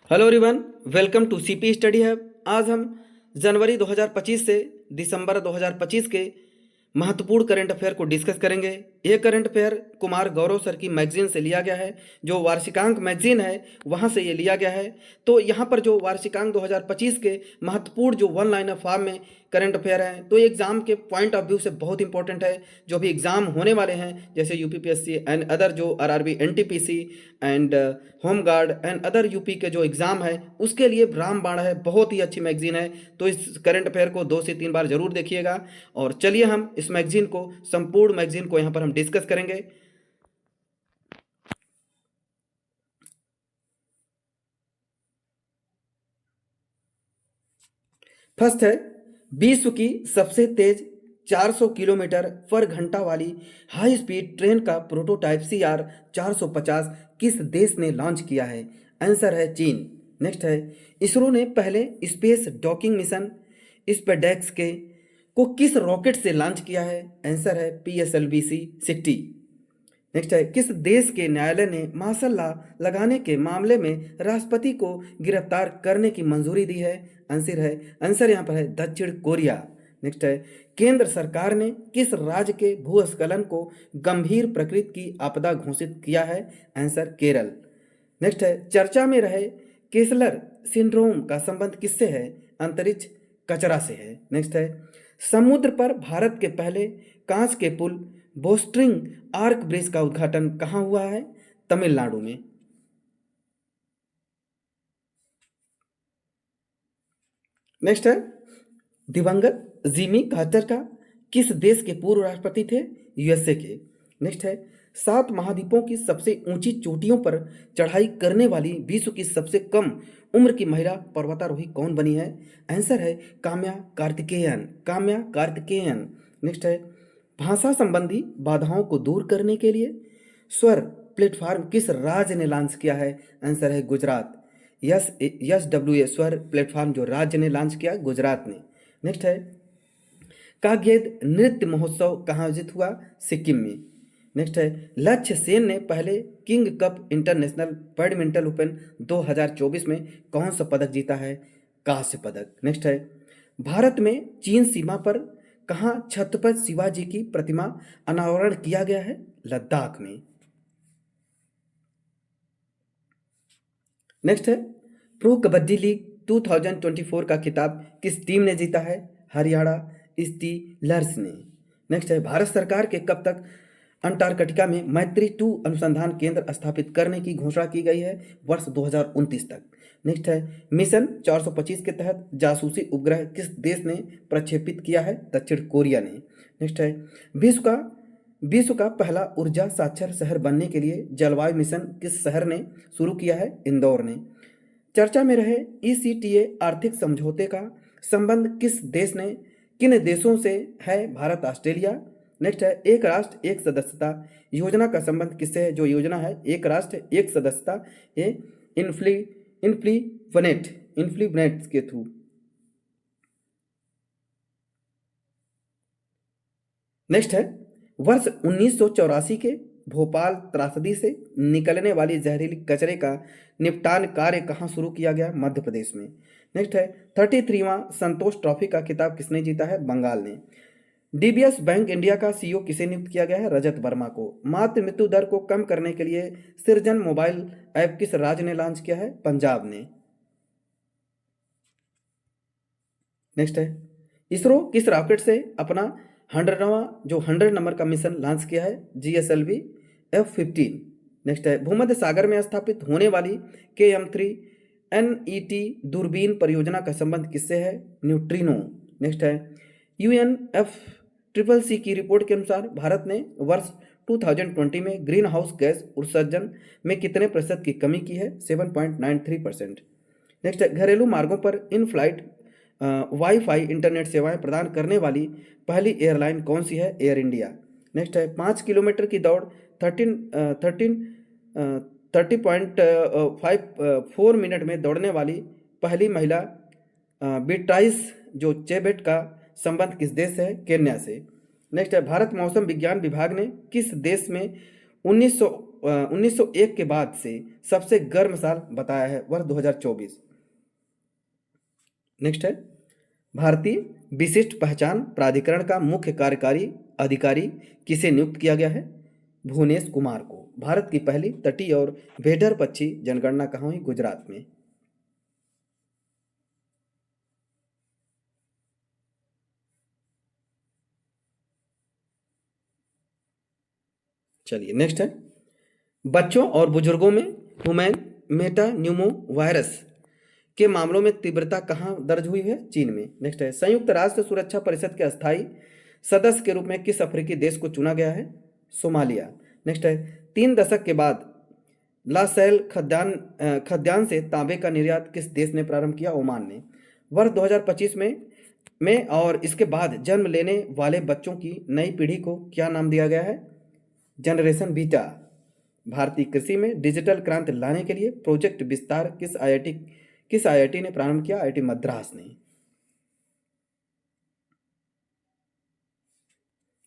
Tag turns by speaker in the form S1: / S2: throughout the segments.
S1: Hello everyone, welcome to CP study hub. आज हम जनवरी 2025 से दिसंबर 2025 के महत्वपूर्ण करंट अफेयर को डिस्कस करेंगे। यह current affair Kumar Gaurav sir की मैगजीन से लिया गया है, जो वार्षिकांक मैगजीन है वहां से ये लिया गया है। तो यहाँ पर जो वार्षिकांक 2025 के महत्वपूर्ण जो वन लाइनर फॉर्म में करंट अफेयर हैं, तो एग्जाम के पॉइंट ऑफ व्यू से बहुत इंपॉर्टेंट है। जो भी एग्जाम होने वाले हैं जैसे यूपीपीएससी एंड अदर जो RRB NTPC and home guard and other UP के जो एग्ज़ाम है उसके लिए रामबाण है, बहुत ही अच्छी मैगजीन है। तो इस करंट अफेयर को 2 से 3 बार जरूर देखिएगा। और चलिए हम इस मैगजीन को, संपूर्ण मैगजीन को यहाँ पर हम डिस्कस करेंगे। फर्स्ट है, विश्व की सबसे तेज 400 किलोमीटर पर घंटा वाली हाई स्पीड ट्रेन का प्रोटोटाइप CR 450 किस देश ने लॉन्च किया है? आंसर है चीन। नेक्स्ट है, इसरो ने पहले स्पेस डॉकिंग मिशन स्पेडेक्स के को किस रॉकेट से लॉन्च किया है? आंसर है PSLV-C60। नेक्स्ट है, किस देश के न्यायालय ने मार्शल लॉ लगाने के मामले में राष्ट्रपति को गिरफ्तार करने की मंजूरी दी है? आंसर यहाँ पर है दक्षिण कोरिया। नेक्स्ट है, केंद्र सरकार ने किस राज्य के भूस्खलन को गंभीर प्रकृति की आपदा घोषित किया है? आंसर केरल। नेक्स्ट है, चर्चा में रहे केसलर सिंड्रोम का संबंध किससे है? अंतरिक्ष कचरा से है। नेक्स्ट है, समुद्र पर भारत के पहले कांच के पुल बोस्ट्रिंग आर्क ब्रिज का उद्घाटन कहाँ हुआ है? तमिलनाडु में। नेक्स्ट है, दिवंगत जिमी कार्टर का किस देश के पूर्व राष्ट्रपति थे? USA के। नेक्स्ट है, 7 महाद्वीपों की सबसे ऊंची चोटियों पर चढ़ाई करने वाली विश्व की सबसे कम उम्र की महिला पर्वतारोही कौन बनी है? आंसर है काम्या कार्तिकेयन। नेक्स्ट है, भाषा संबंधी बाधाओं को दूर करने के लिए स्वर प्लेटफॉर्म किस राज्य ने लॉन्च किया है? आंसर है गुजरात। SWA स्वर प्लेटफॉर्म जो राज्य ने लॉन्च किया, गुजरात ने। नेक्स्ट है, काग्येद नृत्य महोत्सव कहाँ आयोजित हुआ? सिक्किम में। नेक्स्ट है, लक्ष्य सेन ने पहले king cup international badminton open 2024 में कौन सा पदक जीता है? कांस्य पदक। नेक्स्ट है, भारत में चीन सीमा पर कहाँ छत्रपति शिवाजी की प्रतिमा अनावरण किया गया है? लद्दाख में। नेक्स्ट है, प्रो कबड्डी लीग 2024 का खिताब किस टीम ने जीता है? हरियाणा स्टीलर्स ने। नेक्स्ट है, भारत सरकार के कब तक अंटार्कटिका में मैत्री-2 अनुसंधान केंद्र स्थापित करने की घोषणा की गई है? वर्ष 2029 तक। नेक्स्ट है, मिशन 425 के तहत जासूसी उपग्रह किस देश ने प्रक्षेपित किया है? दक्षिण कोरिया ने। नेक्स्ट है, विश्व का पहला ऊर्जा साक्षर शहर बनने के लिए जलवायु मिशन किस शहर ने शुरू किया है? इंदौर ने। चर्चा में रहे ECTA आर्थिक समझौते का संबंध किन देशों से है? भारत ऑस्ट्रेलिया। नेक्स्ट है, एक राष्ट्र एक सदस्यता योजना का संबंध किससे है? जो योजना है एक राष्ट्र एक सदस्यता, ये इन्फ्लीबनेट के थ्रू। नेक्स्ट है, वर्ष 1984 के भोपाल त्रासदी से निकलने वाली जहरीली कचरे का निपटान कार्य कहाँ शुरू किया गया? मध्य प्रदेश में। नेक्स्ट है, 33वां संतोष ट्रॉफी का खिताब किसने जीता है? बंगाल ने। DBS बैंक इंडिया का CEO किसे नियुक्त किया गया है? रजत वर्मा को। मातृ मृत्यु दर को कम करने के लिए सृजन मोबाइल ऐप किस राज्य ने लॉन्च किया है? पंजाब ने। नेक्स्ट है, इसरो किस रॉकेट से अपना 100 नंबर का मिशन लॉन्च किया है? GSLV F-15। नेक्स्ट है, भूमध्य सागर में स्थापित होने वाली KM-3 NET दूरबीन परियोजना का संबंध किससे है? न्यूट्रिनो। नेक्स्ट है, UNFCCC की रिपोर्ट के अनुसार भारत ने वर्ष 2020 में ग्रीन हाउस गैस उत्सर्जन में कितने प्रतिशत की कमी की है? 7.93%। नेक्स्ट है, घरेलू मार्गों पर इन फ्लाइट वाईफाई इंटरनेट सेवाएं प्रदान करने वाली पहली एयरलाइन कौन सी है? Air India. नेक्स्ट है, 5 किलोमीटर की दौड़ 30.54 मिनट में दौड़ने वाली पहली महिला बीट्राइस जो चेबेट का संबंध किस देश से है? केन्या से। नेक्स्ट है, भारत मौसम विज्ञान विभाग ने किस देश में 1901 के बाद से सबसे गर्म साल बताया है वर्ष 2024। नेक्स्ट है, भारतीय विशिष्ट पहचान प्राधिकरण का मुख्य कार्यकारी अधिकारी किसे नियुक्त किया गया है? भुवनेश कुमार को। भारत की पहली तटीय और भेड़र पक्षी जनगणना कहाँ हुई? गुजरात में। चलिए नेक्स्ट है, बच्चों और बुजुर्गों में ह्यूमन मेटान्यूमो वायरस के मामलों में तीव्रता कहाँ दर्ज हुई है? चीन में। नेक्स्ट है, संयुक्त राष्ट्र सुरक्षा परिषद के अस्थायी सदस्य के रूप में किस अफ्रीकी देश को चुना गया है? सोमालिया। नेक्स्ट है, 3 दशक के बाद लासैल खद्यान से तांबे का निर्यात किस देश ने प्रारंभ किया? ओमान ने। वर्ष 2025 में और इसके बाद जन्म लेने वाले बच्चों की नई पीढ़ी को क्या नाम दिया गया है? Generation beta. भारतीय कृषि में डिजिटल क्रांति लाने के लिए प्रोजेक्ट विस्तार किस आईआईटी ने प्रारंभ किया? आईआईटी मद्रास ने।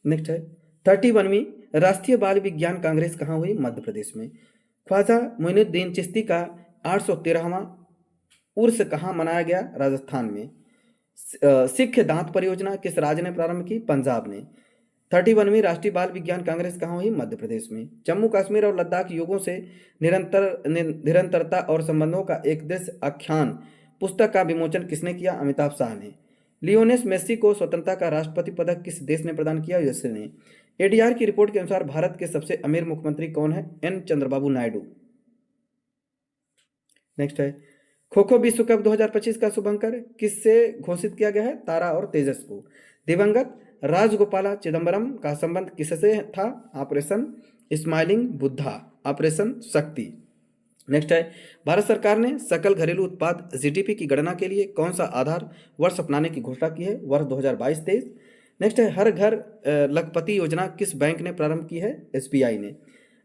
S1: नेक्स्ट है, 31वीं राष्ट्रीय बाल विज्ञान कांग्रेस कहाँ हुई? मध्य प्रदेश में। ख्वाजा मोइनुद्दीन चिश्ती का 813वां उर्स कहाँ मनाया गया? राजस्थान में। सिख दांत परियोजना किस राज्य ने प्रारंभ की? पंजाब ने। 31वीं राष्ट्रीय बाल विज्ञान कांग्रेस कहाँ हुई? मध्य प्रदेश में। जम्मू कश्मीर और लद्दाख युगों से निरंतरता और संबंधों का एक देश आख्यान पुस्तक का विमोचन किसने किया? अमिताभ शाह ने। लियोनेस मेस्सी को स्वतंत्रता का राष्ट्रपति पदक किस देश ने प्रदान किया? यूएसए ने। एडीआर की रिपोर्ट के अनुसार भारत के सबसे अमीर मुख्यमंत्री कौन है? एन चंद्रबाबू नायडू। नेक्स्ट है, खो खो विश्व कप 2025 का शुभंकर किससे घोषित किया गया है? तारा और तेजस को। दिवंगत राजगोपाला चिदम्बरम का संबंध किससे था? ऑपरेशन स्माइलिंग बुद्धा, ऑपरेशन शक्ति। नेक्स्ट है, भारत सरकार ने सकल घरेलू उत्पाद जीडीपी की गणना के लिए कौन सा आधार वर्ष अपनाने की घोषणा की है? वर्ष 2022-23। नेक्स्ट है, हर घर लखपति योजना किस बैंक ने प्रारंभ की है? एसबीआई ने।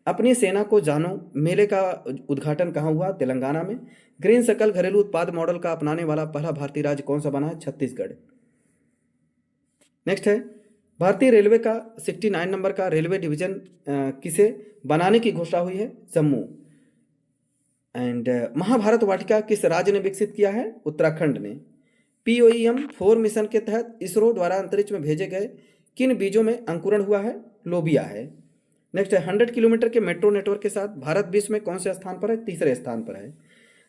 S1: अपनी सेना को जानो मेले का उद्घाटन कहाँ हुआ? तेलंगाना में। ग्रीन सकल घरेलू उत्पाद मॉडल का अपनाने वाला पहला भारतीय राज्य कौन सा बना है? छत्तीसगढ़। नेक्स्ट है, भारतीय रेलवे का 69 नंबर का रेलवे डिवीजन किसे बनाने की घोषणा हुई है? जम्मू। एंड महाभारत वाटिका किस राज्य ने विकसित किया है? उत्तराखंड ने। POEM-4 मिशन के तहत इसरो द्वारा अंतरिक्ष में भेजे गए किन बीजों में अंकुरण हुआ है? लोबिया है। नेक्स्ट है, 100 किलोमीटर के मेट्रो नेटवर्क के साथ भारत विश्व में कौन से स्थान पर है? तीसरे स्थान पर है।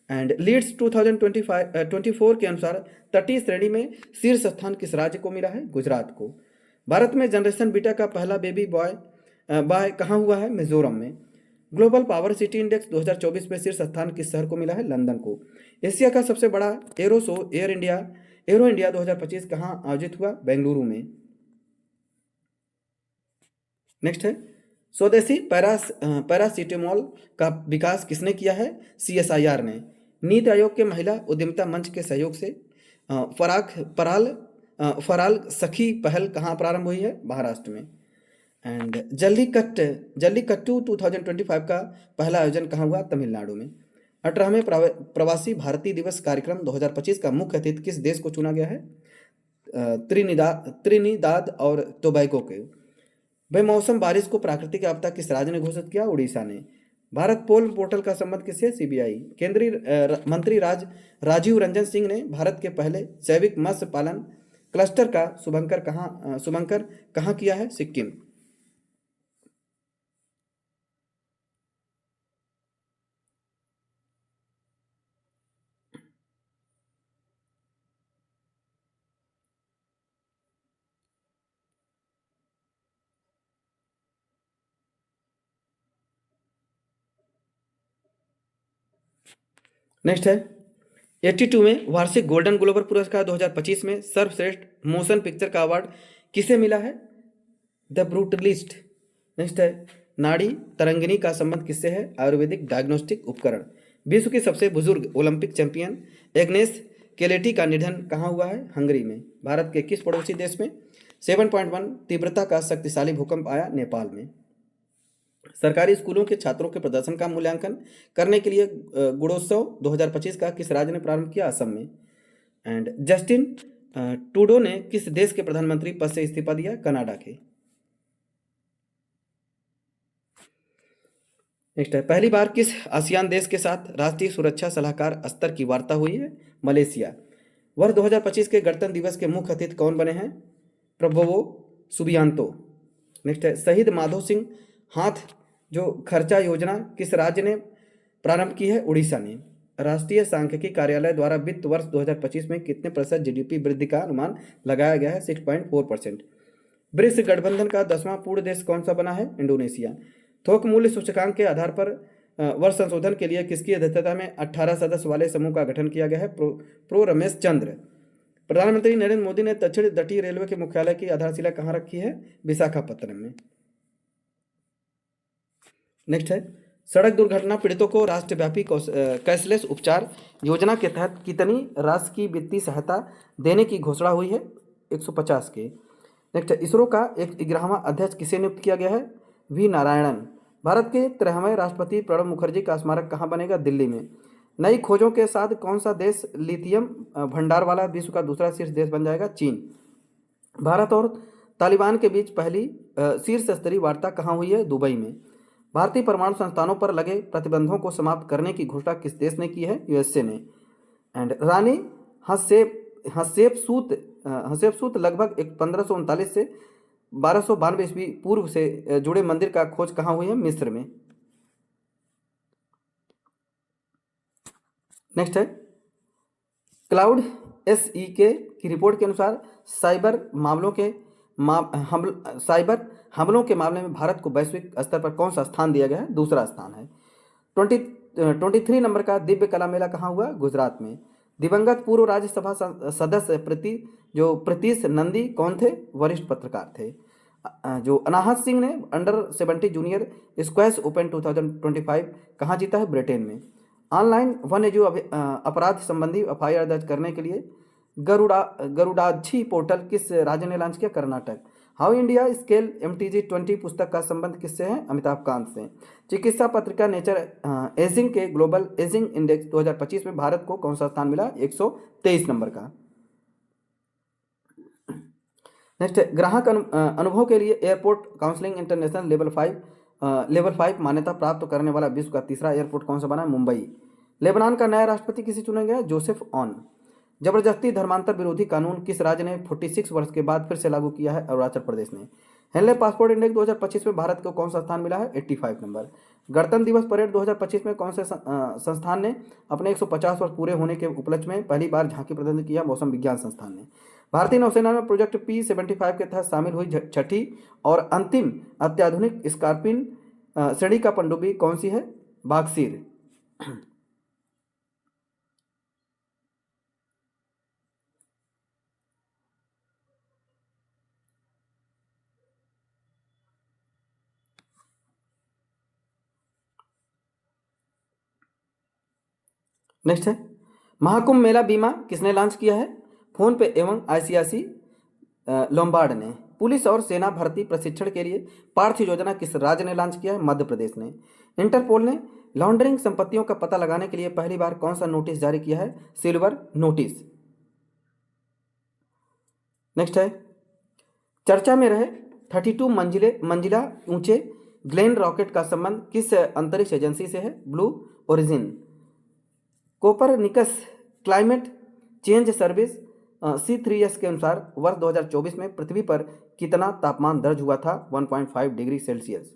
S1: एंड लीड्स 2024 के अनुसार तटीय श्रेणी में शीर्ष स्थान किस राज्य को मिला है? गुजरात को। भारत में जनरेशन बीटा का पहला बेबी बॉय कहाँ हुआ है? मिजोरम में। ग्लोबल पावर सिटी इंडेक्स 2024 में शीर्ष स्थान किस शहर को मिला है? लंदन को। एशिया का सबसे बड़ा एरो शो एरो इंडिया 2025 कहाँ आयोजित हुआ? बेंगलुरु में। नेक्स्ट है, स्वदेशी पैरासीटामोल का विकास किसने किया है? CSIR ने। नीति आयोग के महिला उद्यमिता मंच के सहयोग से फराल सखी पहल कहाँ प्रारंभ हुई है? महाराष्ट्र में। एंड जल्लीकट्टू 2025 का पहला आयोजन कहाँ हुआ? तमिलनाडु में। 18वें प्रवासी भारतीय दिवस कार्यक्रम 2025 का मुख्य अतिथि किस देश को चुना गया है? त्रिनिदाद और टोबैगो के। बेमौसम बारिश को प्राकृतिक आपदा किस राज्य ने घोषित किया? उड़ीसा ने। भारत पोल पोर्टल का संबंध किससे? CBI। केंद्रीय मंत्री राजीव रंजन सिंह ने भारत के पहले जैविक मत्स्य पालन क्लस्टर का शुभंकर कहाँ किया है? सिक्किम। नेक्स्ट है, 82वें वार्षिक गोल्डन ग्लोबर पुरस्कार 2025 में सर्वश्रेष्ठ मोशन पिक्चर का अवार्ड किसे मिला है? The brutalist. नेक्स्ट है, नाड़ी तरंगिणी का संबंध किससे है? आयुर्वेदिक डायग्नोस्टिक उपकरण। विश्व की सबसे बुजुर्ग ओलंपिक चैंपियन एग्नेस केलेटी का निधन कहाँ हुआ है? हंगरी में। भारत के किस पड़ोसी देश में 7.1 तीव्रता का शक्तिशाली भूकंप आया? नेपाल में। सरकारी स्कूलों के छात्रों के प्रदर्शन का मूल्यांकन करने के लिए गुणोत्सव 2025 का किस राज्य ने प्रारंभ किया? असम में। एंड जस्टिन ट्रूडो ने किस देश के प्रधानमंत्री पद से इस्तीफा दिया? कनाडा के। नेक्स्ट है, पहली बार किस आसियान देश के साथ राष्ट्रीय सुरक्षा सलाहकार स्तर की वार्ता हुई है? मलेशिया। वर्ष 2025 के गणतंत्र दिवस के मुख्य अतिथि कौन बने हैं? Prabowo Subianto. नेक्स्ट है, शहीद माधो सिंह हाथ जो खर्चा योजना किस राज्य ने प्रारंभ की है? उड़ीसा ने। राष्ट्रीय सांख्यिकी कार्यालय द्वारा वित्त वर्ष 2025 में कितने प्रतिशत जीडीपी वृद्धि का अनुमान लगाया गया है? 6.4%। ब्रिक्स गठबंधन का 10वां पूर्ण देश कौन सा बना है? इंडोनेशिया। थोक मूल्य सूचकांक के आधार पर वर्ष संशोधन के लिए किसकी अध्यक्षता में 18 सदस्य वाले समूह का गठन किया गया है? प्रो रमेश चंद्र। प्रधानमंत्री नरेंद्र मोदी ने दक्षिण तटीय रेलवे के मुख्यालय की आधारशिला कहाँ रखी है? विशाखापत्तनम में। नेक्स्ट है, सड़क दुर्घटना पीड़ितों को राष्ट्रव्यापी कैशलेस उपचार योजना के तहत कितनी राशि की वित्तीय सहायता देने की घोषणा हुई है? 150 के। नेक्स्ट है, इसरो का 11वां अध्यक्ष किसे नियुक्त किया गया है? वी नारायणन। भारत के 13वें राष्ट्रपति प्रणब मुखर्जी का स्मारक कहाँ बनेगा? दिल्ली में। नई खोजों के साथ कौन सा देश लिथियम भंडार वाला विश्व का दूसरा शीर्ष देश बन जाएगा? चीन। भारत और तालिबान के बीच पहली शीर्ष स्तरीय वार्ता कहाँ हुई है? दुबई में। भारतीय परमाणु संस्थानों पर लगे प्रतिबंधों को समाप्त करने की घोषणा किस देश ने की है? यूएसए ने। एंड रानी हसेपसूत लगभग 1539 से 1292 ईस्वी पूर्व से जुड़े मंदिर का खोज कहाँ हुई है? मिस्र में। नेक्स्ट है, क्लाउड एसई की रिपोर्ट के अनुसार साइबर हमलों के मामले में भारत को वैश्विक स्तर पर कौन सा स्थान दिया गया है? दूसरा स्थान है। 23 नंबर का दिव्य कला मेला कहाँ हुआ? गुजरात में। दिवंगत पूर्व राज्यसभा सदस्य प्रीतीश नंदी कौन थे? वरिष्ठ पत्रकार थे। जो अनाहत सिंह ने अंडर-17 जूनियर स्क्वैश ओपन 2025 कहाँ जीता है? ब्रिटेन में। ऑनलाइन वन्यजीव अपराध संबंधी एफआईआर दर्ज करने के लिए गरुड़ाक्षी पोर्टल किस राज्य ने लॉन्च किया? Karnataka. How India scale MTG20 पुस्तक का संबंध किससे है? अमिताभ कांत से। चिकित्सा पत्रिका नेचर एजिंग के ग्लोबल एजिंग इंडेक्स 2025 में भारत को कौन सा स्थान मिला? 123 नंबर का। नेक्स्ट, ग्राहक अनुभव के लिए एयरपोर्ट काउंसलिंग इंटरनेशनल लेवल 5 मान्यता प्राप्त करने वाला विश्व का तीसरा एयरपोर्ट कौन सा बना? मुंबई। लेबनान का नया राष्ट्रपति किसे चुना गया? Joseph on. जबरदस्ती धर्मांतर विरोधी कानून किस राज्य ने 46 वर्ष के बाद फिर से लागू किया है? अरुणाचल प्रदेश ने। हेनले पासपोर्ट इंडेक्स 2025 में भारत को कौन सा स्थान मिला है? 85 नंबर। गणतंत्र दिवस परेड 2025 में कौन से संस्थान ने अपने 150 वर्ष पूरे होने के उपलक्ष्य में पहली बार झांकी प्रदर्शित किया? मौसम विज्ञान संस्थान ने। भारतीय नौसेना में प्रोजेक्ट P-75 के तहत शामिल हुई छठी और अंतिम अत्याधुनिक स्कॉर्पियन श्रेणी का पनडुब्बी कौन सी है? बागसीर। नेक्स्ट है, महाकुंभ मेला बीमा किसने लॉन्च किया है? फोन पे एवं आईसीआईसी लोम्बार्ड ने। पुलिस और सेना भर्ती प्रशिक्षण के लिए पार्थ योजना किस राज्य ने लॉन्च किया है? मध्य प्रदेश ने। इंटरपोल ने लॉन्ड्रिंग संपत्तियों का पता लगाने के लिए पहली बार कौन सा नोटिस जारी किया है? Silver notice. नेक्स्ट है, चर्चा में रहे 32 मंजिला ऊंचे ग्लेन रॉकेट का संबंध किस अंतरिक्ष एजेंसी से है? Blue origin. Copernicus climate change service C3S के अनुसार वर्ष 2024 में पृथ्वी पर कितना तापमान दर्ज हुआ था? 1.5 डिग्री सेल्सियस।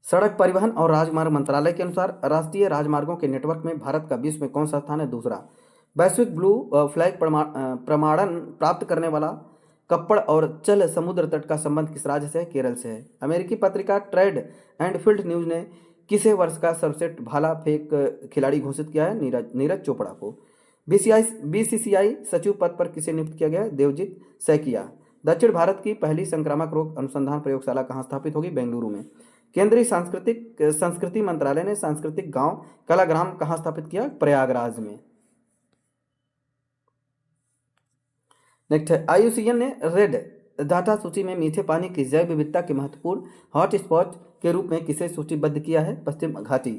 S1: सड़क परिवहन और राजमार्ग मंत्रालय के अनुसार राष्ट्रीय राजमार्गों के नेटवर्क में भारत का विश्व में कौन सा स्थान है? दूसरा। वैश्विक ब्लू फ्लैग प्रमाणन प्राप्त करने वाला कप्पड़ और चल समुद्र तट का संबंध किस राज्य से है? केरल से है। अमेरिकी पत्रिका ट्रेड एंड फील्ड न्यूज ने किसे वर्ष का सर्वश्रेष्ठ भाला फेंक खिलाड़ी घोषित किया है? नीरज चोपड़ा को। BCCI सचिव पद पर किसे नियुक्त किया गया? देवजीत सैकिया। दक्षिण भारत की पहली संक्रामक रोग अनुसंधान प्रयोगशाला कहाँ स्थापित होगी? बेंगलुरु में। केंद्रीय संस्कृति मंत्रालय ने सांस्कृतिक गांव कलाग्राम कहाँ स्थापित किया? प्रयागराज में। नेक्स्ट है, IUCN ने रेड डाटा सूची में मीठे पानी की जैव विविधता के महत्वपूर्ण हॉटस्पॉट के रूप में किसे सूचीबद्ध किया है? पश्चिम घाटी।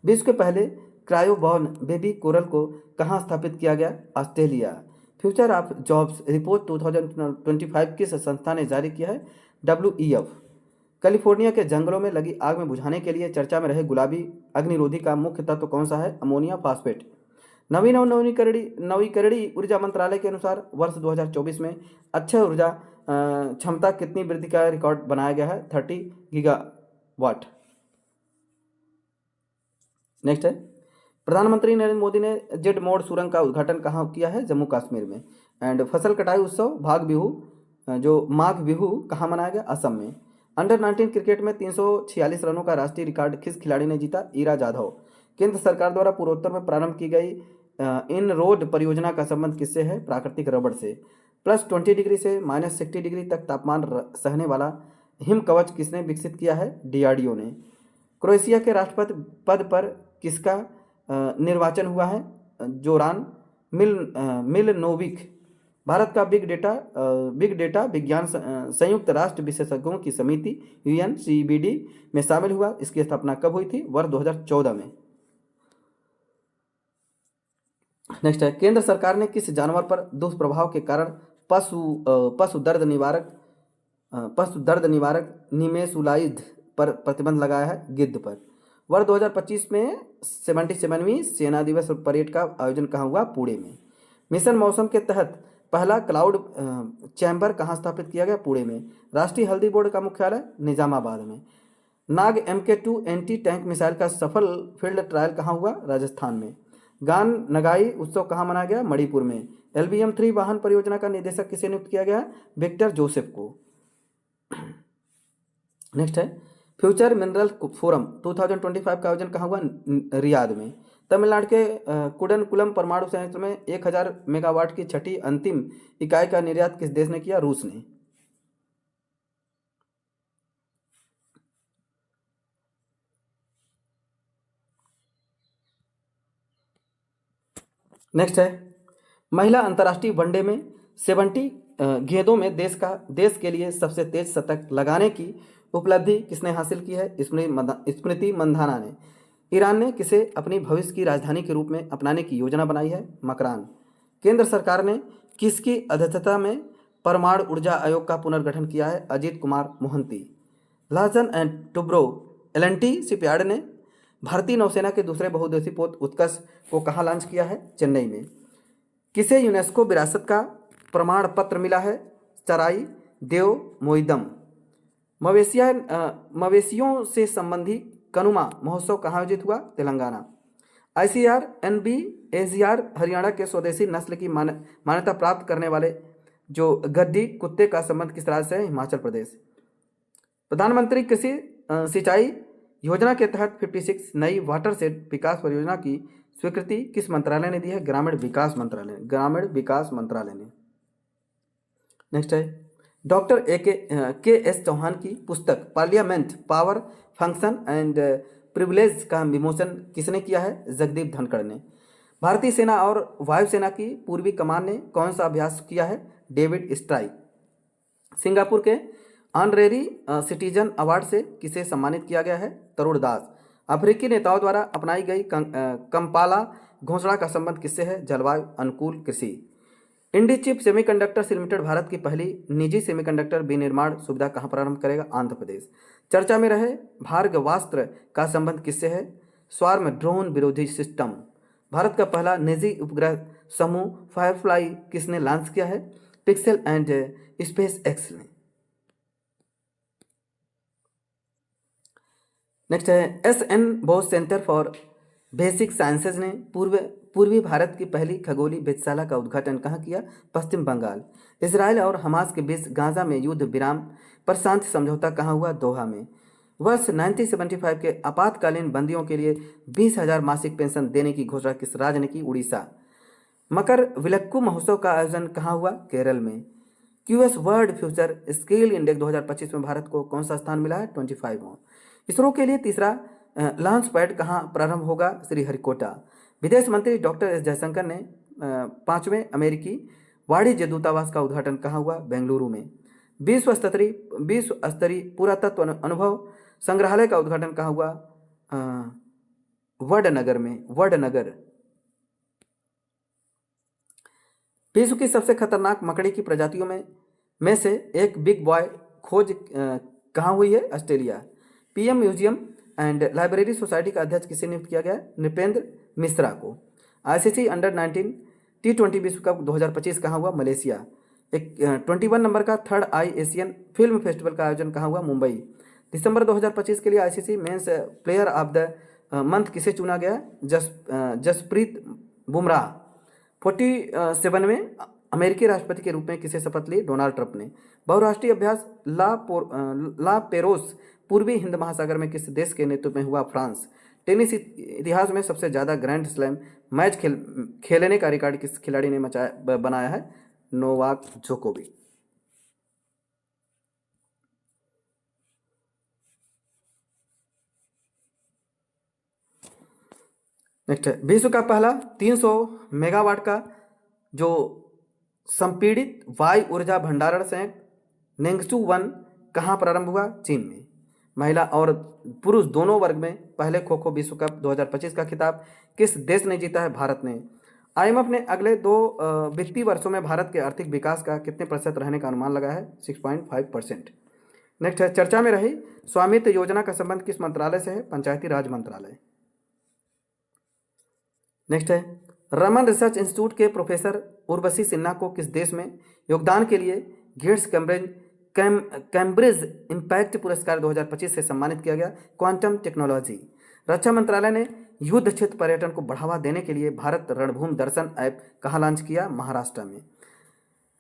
S1: विश्व के पहले क्रायोबॉर्न बेबी कोरल को कहाँ स्थापित किया गया? Australia. Future of jobs report 2025 किस संस्था ने जारी किया है? WEF। कैलिफोर्निया के जंगलों में लगी आग में बुझाने के लिए चर्चा में रहे गुलाबी अग्निरोधी का मुख्य तत्व कौन सा है? Ammonia phosphate. नवीन और नवीकरणीय ऊर्जा मंत्रालय के अनुसार वर्ष 2024 में अक्षय ऊर्जा क्षमता कितनी वृद्धि का रिकॉर्ड बनाया गया है? 30 गीगावाट। नेक्स्ट है, प्रधानमंत्री नरेंद्र मोदी ने जेड मोड़ सुरंग का उद्घाटन कहाँ किया है? जम्मू कश्मीर में। एंड फसल कटाई उत्सव भाग बिहू जो माघ बिहू कहाँ मनाया गया? असम में। अंडर 19 क्रिकेट में 346 रनों का राष्ट्रीय रिकॉर्ड किस खिलाड़ी ने जीता? ईरा जाधव। केंद्र सरकार द्वारा पूर्वोत्तर में प्रारंभ की गई इन रोड परियोजना का संबंध किससे है? प्राकृतिक रबड़ से। +20 डिग्री से -60 डिग्री तक तापमान सहने वाला हिम कवच किसने विकसित किया है? डीआरडीओ ने। क्रोएशिया के राष्ट्रपति पद पर किसका निर्वाचन हुआ है? जोरान मिलनोविक। भारत का बिग डेटा विज्ञान संयुक्त राष्ट्र विशेषज्ञों की समिति UNCBD में शामिल हुआ। इसकी स्थापना कब हुई थी? वर्ष 2014 में। नेक्स्ट है, केंद्र सरकार ने किस जानवर पर दुष्प्रभाव के कारण पशु दर्द निवारक निमेसुलाइड पर प्रतिबंध लगाया है? गिद्ध पर। वर्ष 2025 में 77वीं सेना दिवस परेड का आयोजन कहाँ हुआ? पुणे में। मिशन मौसम के तहत पहला क्लाउड चैम्बर कहाँ स्थापित किया गया? पुणे में। राष्ट्रीय हल्दी बोर्ड का मुख्यालय निजामाबाद में। नाग MK2 एंटी टैंक मिसाइल का सफल फील्ड ट्रायल कहाँ हुआ? राजस्थान में। गान नगाई उत्सव कहाँ मनाया गया? मणिपुर में। LBM-3 वाहन परियोजना का निदेशक किसे नियुक्त किया गया? विक्टर जोसेफ को। नेक्स्ट है, फ्यूचर मिनरल फोरम 2025 का आयोजन कहाँ हुआ? रियाद में। तमिलनाडु के कुडनकुलम परमाणु संयंत्र में 1000 मेगावाट की छठी अंतिम इकाई का निर्यात किस देश ने किया? रूस ने। नेक्स्ट है, महिला अंतर्राष्ट्रीय वनडे में 70 गेंदों में देश के लिए सबसे तेज शतक लगाने की उपलब्धि किसने हासिल की है? स्मृति मंधाना ने। ईरान ने किसे अपनी भविष्य की राजधानी के रूप में अपनाने की योजना बनाई है? मकरान। केंद्र सरकार ने किसकी अध्यक्षता में परमाणु ऊर्जा आयोग का पुनर्गठन किया है? Ajit Kumar Mohanty. Larsen and Toubro L&T shipyard ने भारतीय नौसेना के दूसरे बहुउद्देशीय पोत उत्कर्ष को कहाँ लॉन्च किया है? चेन्नई में। किसे यूनेस्को विरासत का प्रमाण पत्र मिला है? चराई देव मोइदम। मवेशियों से संबंधी कनुमा महोत्सव कहाँ आयोजित हुआ? तेलंगाना। ICRNB AGR हरियाणा के स्वदेशी नस्ल की मान्यता प्राप्त करने वाले जो गद्दी कुत्ते का संबंध किस राज्य से है? हिमाचल प्रदेश। प्रधानमंत्री कृषि सिंचाई योजना के तहत 56 नई वाटर सेट विकास परियोजना की स्वीकृति किस मंत्रालय ने दी है? ग्रामीण विकास मंत्रालय ने। नेक्स्ट है, डॉक्टर के.एस. चौहान की पुस्तक parliament power function and privilege का विमोचन किसने किया है? जगदीप धनखड़ ने। भारतीय सेना और वायुसेना की पूर्वी कमान ने कौन सा अभ्यास किया है? David strike. सिंगापुर के ऑनरेरी सिटीजन अवार्ड से किसे सम्मानित किया गया है? तरुण दास। अफ्रीकी नेताओं द्वारा अपनाई गई कंपाला घोषणा का संबंध किससे है? जलवायु अनुकूल कृषि। इंडीचिप सेमीकंडक्टर्स लिमिटेड भारत की पहली निजी सेमीकंडक्टर विनिर्माण सुविधा कहाँ प्रारंभ करेगा? आंध्र प्रदेश। चर्चा में रहे भार्गवास्त्र का संबंध किससे है? स्वार्म ड्रोन विरोधी सिस्टम। भारत का पहला निजी उपग्रह समूह फायरफ्लाई किसने लॉन्च किया है? पिक्सेल एंड स्पेस एक्स ने। नेक्स्ट है, SN Bose centre for basic sciences ने पूर्वी भारत की पहली खगोलीय वेधशाला का उद्घाटन कहाँ किया? पश्चिम बंगाल। इसराइल और हमास के बीच गाजा में युद्ध विराम पर शांति समझौता कहाँ हुआ? दोहा में। वर्ष 1975 के आपातकालीन बंदियों के लिए 20,000 मासिक पेंशन देने की घोषणा किस राज्य ने की? उड़ीसा। मकर विलक्कू महोत्सव का आयोजन कहाँ हुआ? केरल में। QS world future skill index 2025 में भारत को कौन सा स्थान मिला है? 25वां। इसरो के लिए तीसरा लॉन्च पैड कहाँ प्रारंभ होगा? श्रीहरिकोटा। विदेश मंत्री डॉक्टर एस जयशंकर ने 5वें अमेरिकी वाणिज्य दूतावास का उद्घाटन कहाँ हुआ? बेंगलुरु में। विश्व स्तरीय पुरातत्व अनुभव संग्रहालय का उद्घाटन कहाँ हुआ? वडनगर में। विश्व की सबसे खतरनाक मकड़ी की प्रजातियों में से एक बिग बॉय खोज कहाँ हुई है? Australia. PM museum and library society का अध्यक्ष किसे नियुक्त किया गया है? नृपेंद्र मिश्रा को। आईसीसी अंडर 19 T20 विश्व कप 2025 कहाँ हुआ? मलेशिया। एक 21 नंबर का थर्ड आई एशियन फिल्म फेस्टिवल का आयोजन कहाँ हुआ? मुंबई। दिसंबर 2025 के लिए ICC men's player of the month किसे चुना गया? जसप्रीत बुमराह। 47वें अमेरिकी राष्ट्रपति के रूप में किसे शपथ ली? डोनाल्ड ट्रंप ने। बहुराष्ट्रीय अभ्यास ला पेरोस पूर्वी हिंद महासागर में किस देश के नेतृत्व में हुआ? फ्रांस। टेनिस इतिहास में सबसे ज़्यादा ग्रैंड स्लैम मैच खेलने का रिकॉर्ड किस खिलाड़ी ने बनाया है? नोवाक जोकोविच। नेक्स्ट है विश्व का पहला 300 मेगावाट का जो संपीड़ित वायु ऊर्जा भंडारण संयंत्र नेंगसू 1 कहाँ प्रारंभ हुआ? चीन में। महिला और पुरुष दोनों वर्ग में पहले खो खो विश्व कप 2025 का खिताब किस देश ने जीता है? भारत ने। आईएमएफ ने अगले 2 वित्तीय वर्षों में भारत के आर्थिक विकास का कितने प्रतिशत रहने का अनुमान लगाया है? 6.5%। नेक्स्ट है चर्चा में रही स्वामित्व योजना का संबंध किस मंत्रालय से है? पंचायती राज मंत्रालय। नेक्स्ट है रमन रिसर्च इंस्टीट्यूट के प्रोफेसर उर्वशी सिन्हा को किस देश में योगदान के लिए गेट्स कैम्ब्रिज इम्पैक्ट पुरस्कार 2025 से सम्मानित किया गया? Quantum technology. रक्षा मंत्रालय ने युद्ध क्षेत्र पर्यटन को बढ़ावा देने के लिए भारत रणभूमि दर्शन ऐप कहाँ लॉन्च किया? महाराष्ट्र में।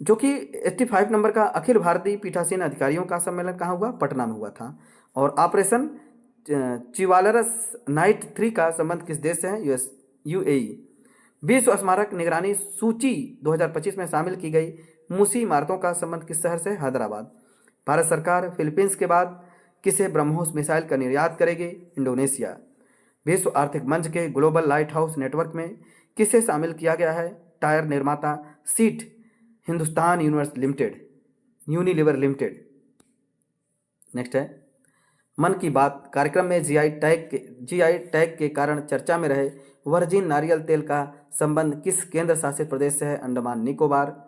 S1: जो कि 85 नंबर का अखिल भारतीय पीठासीन अधिकारियों का सम्मेलन कहाँ हुआ? पटना में हुआ था। और ऑपरेशन चिवालरस नाइट 3 का संबंध किस देश से है? यूएई। विश्व स्मारक निगरानी सूची 2025 में शामिल की गई मूसी इमारतों का संबंध किस शहर से? हैदराबाद। भारत सरकार फिलीपींस के बाद किसे ब्रह्मोस मिसाइल का निर्यात करेगी? इंडोनेशिया। विश्व आर्थिक मंच के ग्लोबल लाइट हाउस नेटवर्क में किसे शामिल किया गया है? टायर निर्माता seat Hindustan Unilever limited. Next है मन की बात कार्यक्रम में जीआई टैग के कारण चर्चा में रहे वर्जिन नारियल तेल का संबंध किस केंद्र शासित प्रदेश से है? अंडमान निकोबार।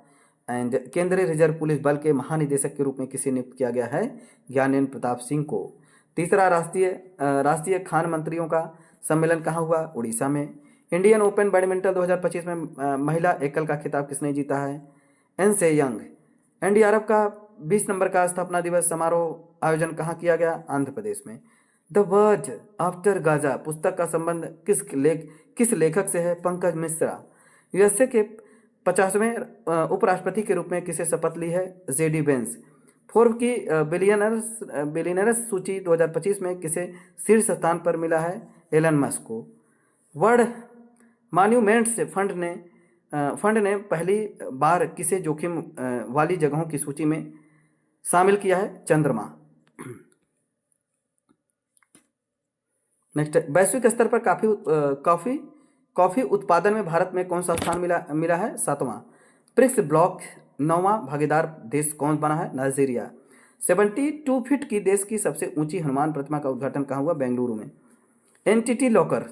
S1: एंड केंद्रीय रिजर्व पुलिस बल के महानिदेशक के रूप में किसे नियुक्त किया गया है? ज्ञानेंद्र प्रताप सिंह को। तीसरा राष्ट्रीय खान मंत्रियों का सम्मेलन कहाँ हुआ? उड़ीसा में। इंडियन ओपन बैडमिंटन 2025 में महिला एकल का खिताब किसने जीता है? एन से यंग। एनडीआरएफ का 20 नंबर का स्थापना दिवस समारोह आयोजन कहाँ किया गया? आंध्र प्रदेश में। द वर्ड आफ्टर गाजा पुस्तक का संबंध किस लेखक से है? पंकज मिश्रा। यूएसए के 50वें उपराष्ट्रपति के रूप में किसे शपथ ली है? JD Vance. फोर्ब्स की बिलियनर्स सूची 2025 में किसे शीर्ष स्थान पर मिला है? एलन मस्क को। वर्ल्ड मॉन्यूमेंट्स फंड ने पहली बार किसे जोखिम वाली जगहों की सूची में शामिल किया है? चंद्रमा। नेक्स्ट वैश्विक स्तर पर कॉफी उत्पादन में भारत में कौन सा स्थान मिला है? 7वां। ब्रिक्स ब्लॉक 9वां भागीदार देश कौन बना है? नाइजीरिया। 72 फीट की देश की सबसे ऊंची हनुमान प्रतिमा का उद्घाटन कहाँ हुआ? बेंगलुरु में। एनटीटी लॉकर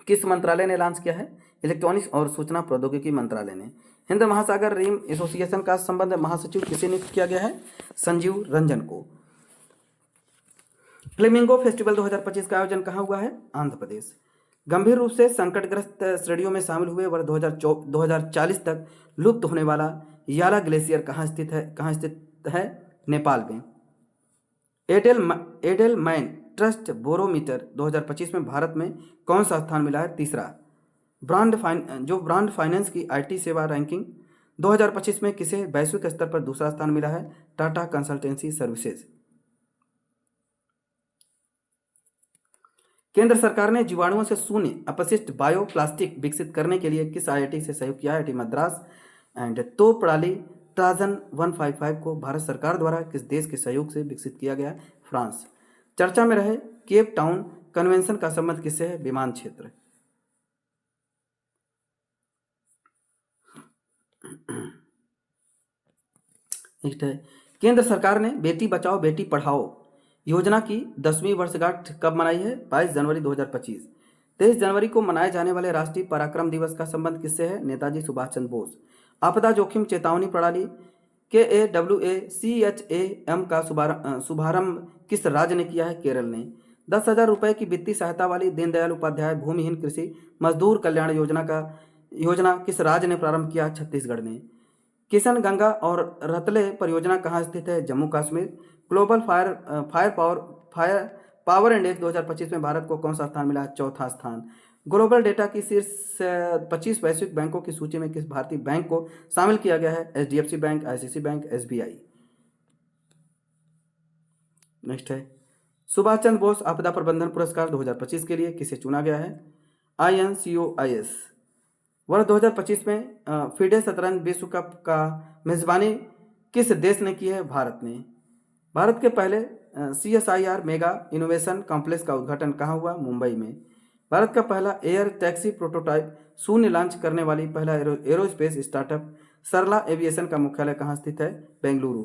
S1: किस मंत्रालय ने लॉन्च किया है? इलेक्ट्रॉनिक्स और सूचना प्रौद्योगिकी मंत्रालय ने। हिंद महासागर रिम एसोसिएशन का संबंध महासचिव किसे नियुक्त किया गया है? संजीव रंजन को। फ्लेमिंगो फेस्टिवल 2025 का आयोजन कहाँ हुआ है? आंध्र प्रदेश। गंभीर रूप से संकटग्रस्त श्रेणियों में शामिल हुए वर्ष 2040 तक लुप्त होने वाला याला ग्लेशियर कहाँ स्थित है? नेपाल में। एडेलमैन ट्रस्ट बोरोमीटर 2025 में भारत में कौन सा स्थान मिला है? तीसरा। ब्रांड फाइनेंस की आईटी सेवा रैंकिंग 2025 में किसे वैश्विक स्तर पर दूसरा स्थान मिला है? Tata consultancy services. केंद्र सरकार ने जीवाणुओं से शून्य अपशिष्ट बायो प्लास्टिक विकसित करने के लिए किस आईआईटी से सहयोग किया है? आईआईटी मद्रास। एंड तो प्रणाली ट्राजन 155 को भारत सरकार द्वारा किस देश के सहयोग से विकसित किया गया? फ्रांस। चर्चा में रहे केप टाउन कन्वेंशन का संबंध किससे है? विमान क्षेत्र। नेक्स्ट है केंद्र सरकार ने बेटी बचाओ बेटी पढ़ाओ योजना की 10वीं वर्षगांठ कब मनाई है? 22 जनवरी 2025। 23 जनवरी को मनाए जाने वाले राष्ट्रीय पराक्रम दिवस का संबंध किससे है? नेताजी सुभाष चंद्र बोस। आपदा जोखिम चेतावनी प्रणाली KAWACHAM का शुभारंभ किस राज्य ने किया है? केरल ने। 10,000 रुपये की वित्तीय सहायता वाली दीनदयाल उपाध्याय भूमिहीन कृषि मजदूर कल्याण योजना किस राज्य ने प्रारंभ किया? छत्तीसगढ़ ने। किशन गंगा और रतले परियोजना कहाँ स्थित है? Jammu Kashmir. Global fire power index 2025 में भारत को कौन सा स्थान मिला? चौथा स्थान। ग्लोबल डेटा की शीर्ष 25 वैश्विक बैंकों की सूची में किस भारतीय बैंक को शामिल किया गया है? HDFC bank, ICICI bank, SBI। Next है सुभाष चंद्र बोस आपदा प्रबंधन पुरस्कार 2025 के लिए किसे चुना गया है? INCOIS। वर्ष 2025 में FIDE शतरंज विश्व कप का मेजबानी किस देश ने की है? भारत ने। भारत के पहले CSIR मेगा इनोवेशन कॉम्प्लेक्स का उद्घाटन कहाँ हुआ? मुंबई में। भारत का पहला एयर टैक्सी प्रोटोटाइप शून्य लॉन्च करने वाली पहला एरोस्पेस स्टार्टअप सरला एविएशन का मुख्यालय कहाँ स्थित है? बेंगलुरु।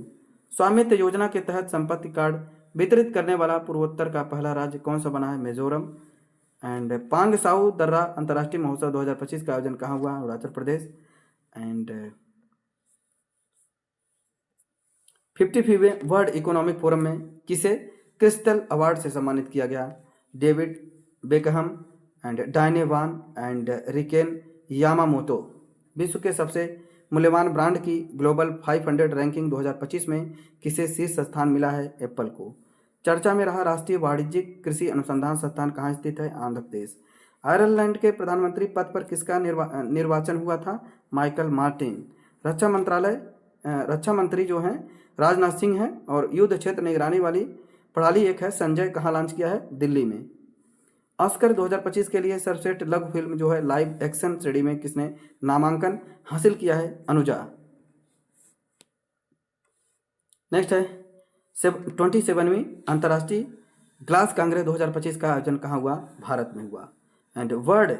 S1: स्वामित्व योजना के तहत संपत्ति कार्ड वितरित करने वाला पूर्वोत्तर का पहला राज्य कौन सा बना है? मिजोरम। एंड पांग साउ दर्रा अंतर्राष्ट्रीय महोत्सव 2025 का आयोजन कहाँ हुआ? अरुणाचल प्रदेश। एंड 55वें वर्ल्ड इकोनॉमिक फोरम में किसे क्रिस्टल अवार्ड से सम्मानित किया गया? David Beckham and Diane von and Riken Yamamoto. विश्व के सबसे मूल्यवान ब्रांड की ग्लोबल 500 रैंकिंग 2025 में किसे शीर्ष स्थान मिला है? एप्पल को। चर्चा में रहा राष्ट्रीय वाणिज्यिक कृषि अनुसंधान संस्थान कहाँ स्थित है? आंध्र प्रदेश। आयरलैंड के प्रधानमंत्री पद पर किसका निर्वाचन हुआ था? Michael Martin. रक्षा मंत्री जो हैं राजनाथ सिंह हैं और युद्ध क्षेत्र निगरानी वाली प्रणाली एक है संजय, कहाँ लॉन्च किया है? दिल्ली में। ऑस्कर 2025 के लिए सर्वश्रेष्ठ लघु फिल्म जो है लाइव एक्शन श्रेणी में किसने नामांकन हासिल किया है? अनुजा। नेक्स्ट है 27वीं अंतर्राष्ट्रीय ग्लास कांग्रेस 2025 का आयोजन कहाँ हुआ? भारत में हुआ। And world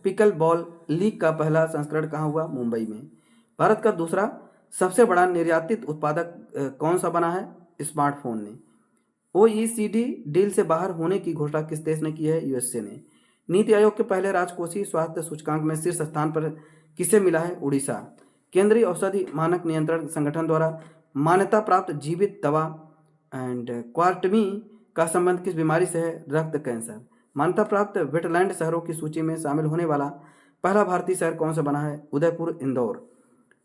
S1: pickle ball league का पहला संस्करण कहाँ हुआ? मुंबई में। भारत का दूसरा सबसे बड़ा निर्यातित उत्पादक कौन सा बना है? स्मार्टफोन ने। OECD डील से बाहर होने की घोषणा किस देश ने की है? USA ने। नीति आयोग के पहले राजकोषीय स्वास्थ्य सूचकांक में शीर्ष स्थान पर किसे मिला है? उड़ीसा। केंद्रीय औषधि मानक नियंत्रण संगठन द्वारा मान्यता प्राप्त जीवित दवा एंड क्वार्टमी का संबंध किस बीमारी से है? रक्त कैंसर। मान्यता प्राप्त वेटलैंड शहरों की सूची में शामिल होने वाला पहला भारतीय शहर कौन सा बना है? उदयपुर, इंदौर।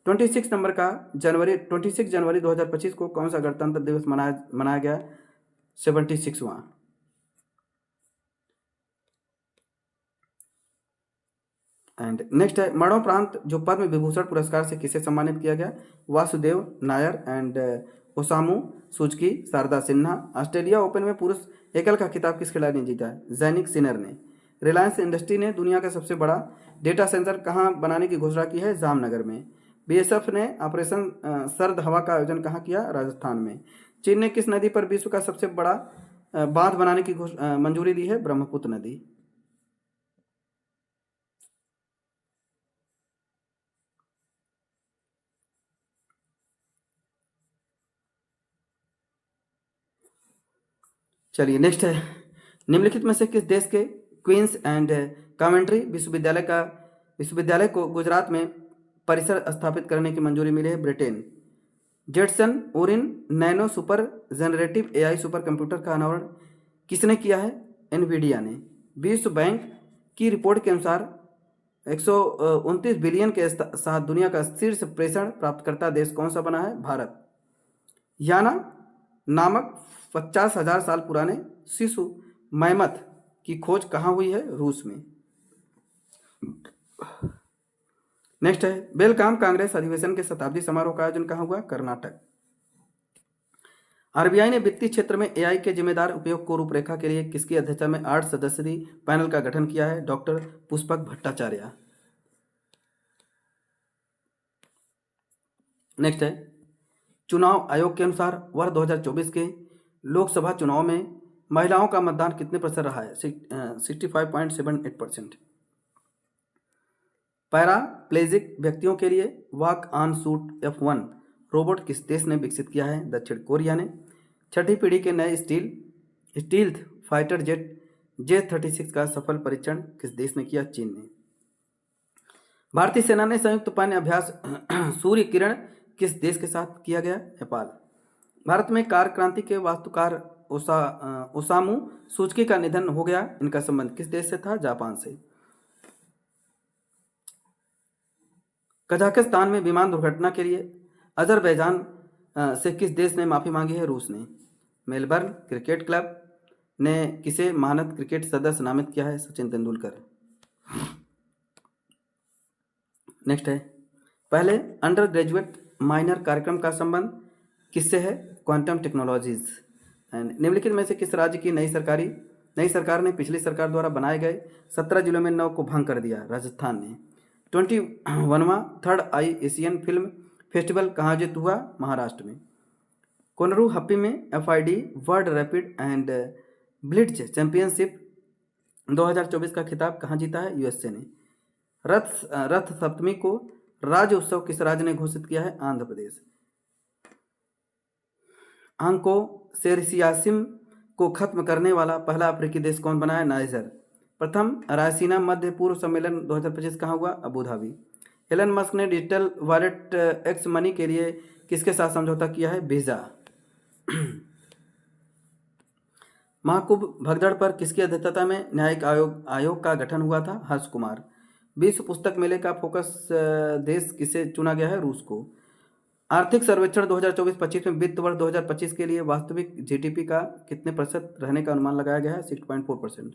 S1: 26 जनवरी 2025 को कौन सा गणतंत्र दिवस मनाया गया? 76वां। एंड नेक्स्ट है मरणोपरांत जो पद्म विभूषण पुरस्कार से किसे सम्मानित किया गया? Vasudev Nair and Osamu Suzuki, Sharda Sinha. Australia Open में पुरुष एकल का खिताब किस खिलाड़ी ने जीता है? जैनिक सिनर ने। रिलायंस इंडस्ट्री ने दुनिया का सबसे बड़ा डेटा सेंटर कहाँ बनाने की घोषणा की है? जामनगर में। BSF ने ऑपरेशन सर्द हवा का आयोजन कहाँ किया? राजस्थान में। चीन ने किस नदी पर विश्व का सबसे बड़ा बांध बनाने की मंजूरी दी है? ब्रह्मपुत्र नदी। चलिए नेक्स्ट है निम्नलिखित में से किस देश के क्वींस एंड कॉवेंट्री विश्वविद्यालय को गुजरात में परिसर स्थापित करने की मंजूरी मिली है? Britain. Jetson Orin nano super generative AI super computer का अनावरण किसने किया है? एनवीडिया ने। विश्व बैंक की रिपोर्ट के अनुसार 129 बिलियन के साथ दुनिया का शीर्ष प्रेषण प्राप्तकर्ता देश कौन सा बना है? भारत। याना नामक 50,000 साल पुराने शिशु मैमथ की खोज कहाँ हुई है? रूस में। नेक्स्ट है बेलगाम कांग्रेस अधिवेशन के शताब्दी समारोह का आयोजन कहाँ हुआ? कर्नाटक। RBI ने वित्तीय क्षेत्र में AI के जिम्मेदार उपयोग को रूपरेखा के लिए किसकी अध्यक्षता में 8 सदस्यीय पैनल का गठन किया है? डॉक्टर पुष्पक भट्टाचार्य। नेक्स्ट है चुनाव आयोग के अनुसार वर्ष 2024 के लोकसभा चुनाव में महिलाओं का मतदान कितने प्रतिशत रहा है? 65.78%। पैराप्लेजिक व्यक्तियों के लिए walk on suit F1 robot किस देश ने विकसित किया है? दक्षिण कोरिया ने। छठी पीढ़ी के नए स्टील्थ फाइटर जेट J-36 का सफल परीक्षण किस देश ने किया? चीन ने। भारतीय सेना ने संयुक्त पान्य अभ्यास सूर्य किरण किस देश के साथ किया गया? नेपाल। भारत में कार क्रांति के वास्तुकार ओसामू सूचकी का निधन हो गया। इनका संबंध किस देश से था? जापान से। कजाकिस्तान में विमान दुर्घटना के लिए अजरबैजान से किस देश ने माफी मांगी है? रूस ने। मेलबर्न क्रिकेट क्लब ने किसे मानद क्रिकेट सदस्य नामित किया है? सचिन तेंदुलकर। नेक्स्ट है, पहले अंडर ग्रेजुएट माइनर कार्यक्रम का संबंध किससे है? Quantum technologies. निम्नलिखित में से किस राज्य की नई सरकार ने पिछली सरकार द्वारा बनाए गए 17 जिलों में 9 को भंग कर दिया? राजस्थान ने। 21वां थर्ड आई एशियन फिल्म फेस्टिवल कहाँ आयोजित हुआ? महाराष्ट्र में। कोनरू हप्पी में FID world rapid and blitz championship 2024 का खिताब कहाँ जीता है? USA ने। रथ सप्तमी को राज्य उत्सव किस राज्य ने घोषित किया है? आंध्र प्रदेश। आंकोसेरिसियासिस को खत्म करने वाला पहला अफ्रीकी देश कौन बना है? नाइजर। प्रथम रायसीना मध्य पूर्व सम्मेलन 2025 कहाँ हुआ? Abu Dhabi. एलन मस्क ने डिजिटल वॉलेट एक्स मनी के लिए किसके साथ समझौता किया है? वीजा। महाकुंभ भगदड़ पर किसकी अध्यक्षता में न्यायिक आयोग का गठन हुआ था? हर्ष कुमार। विश्व पुस्तक मेले का फोकस देश किसे चुना गया है? रूस को। आर्थिक सर्वेक्षण 2024-25 में वित्त वर्ष 2025 के लिए वास्तविक GDP का कितने प्रतिशत रहने का अनुमान लगाया गया है? 6.4%।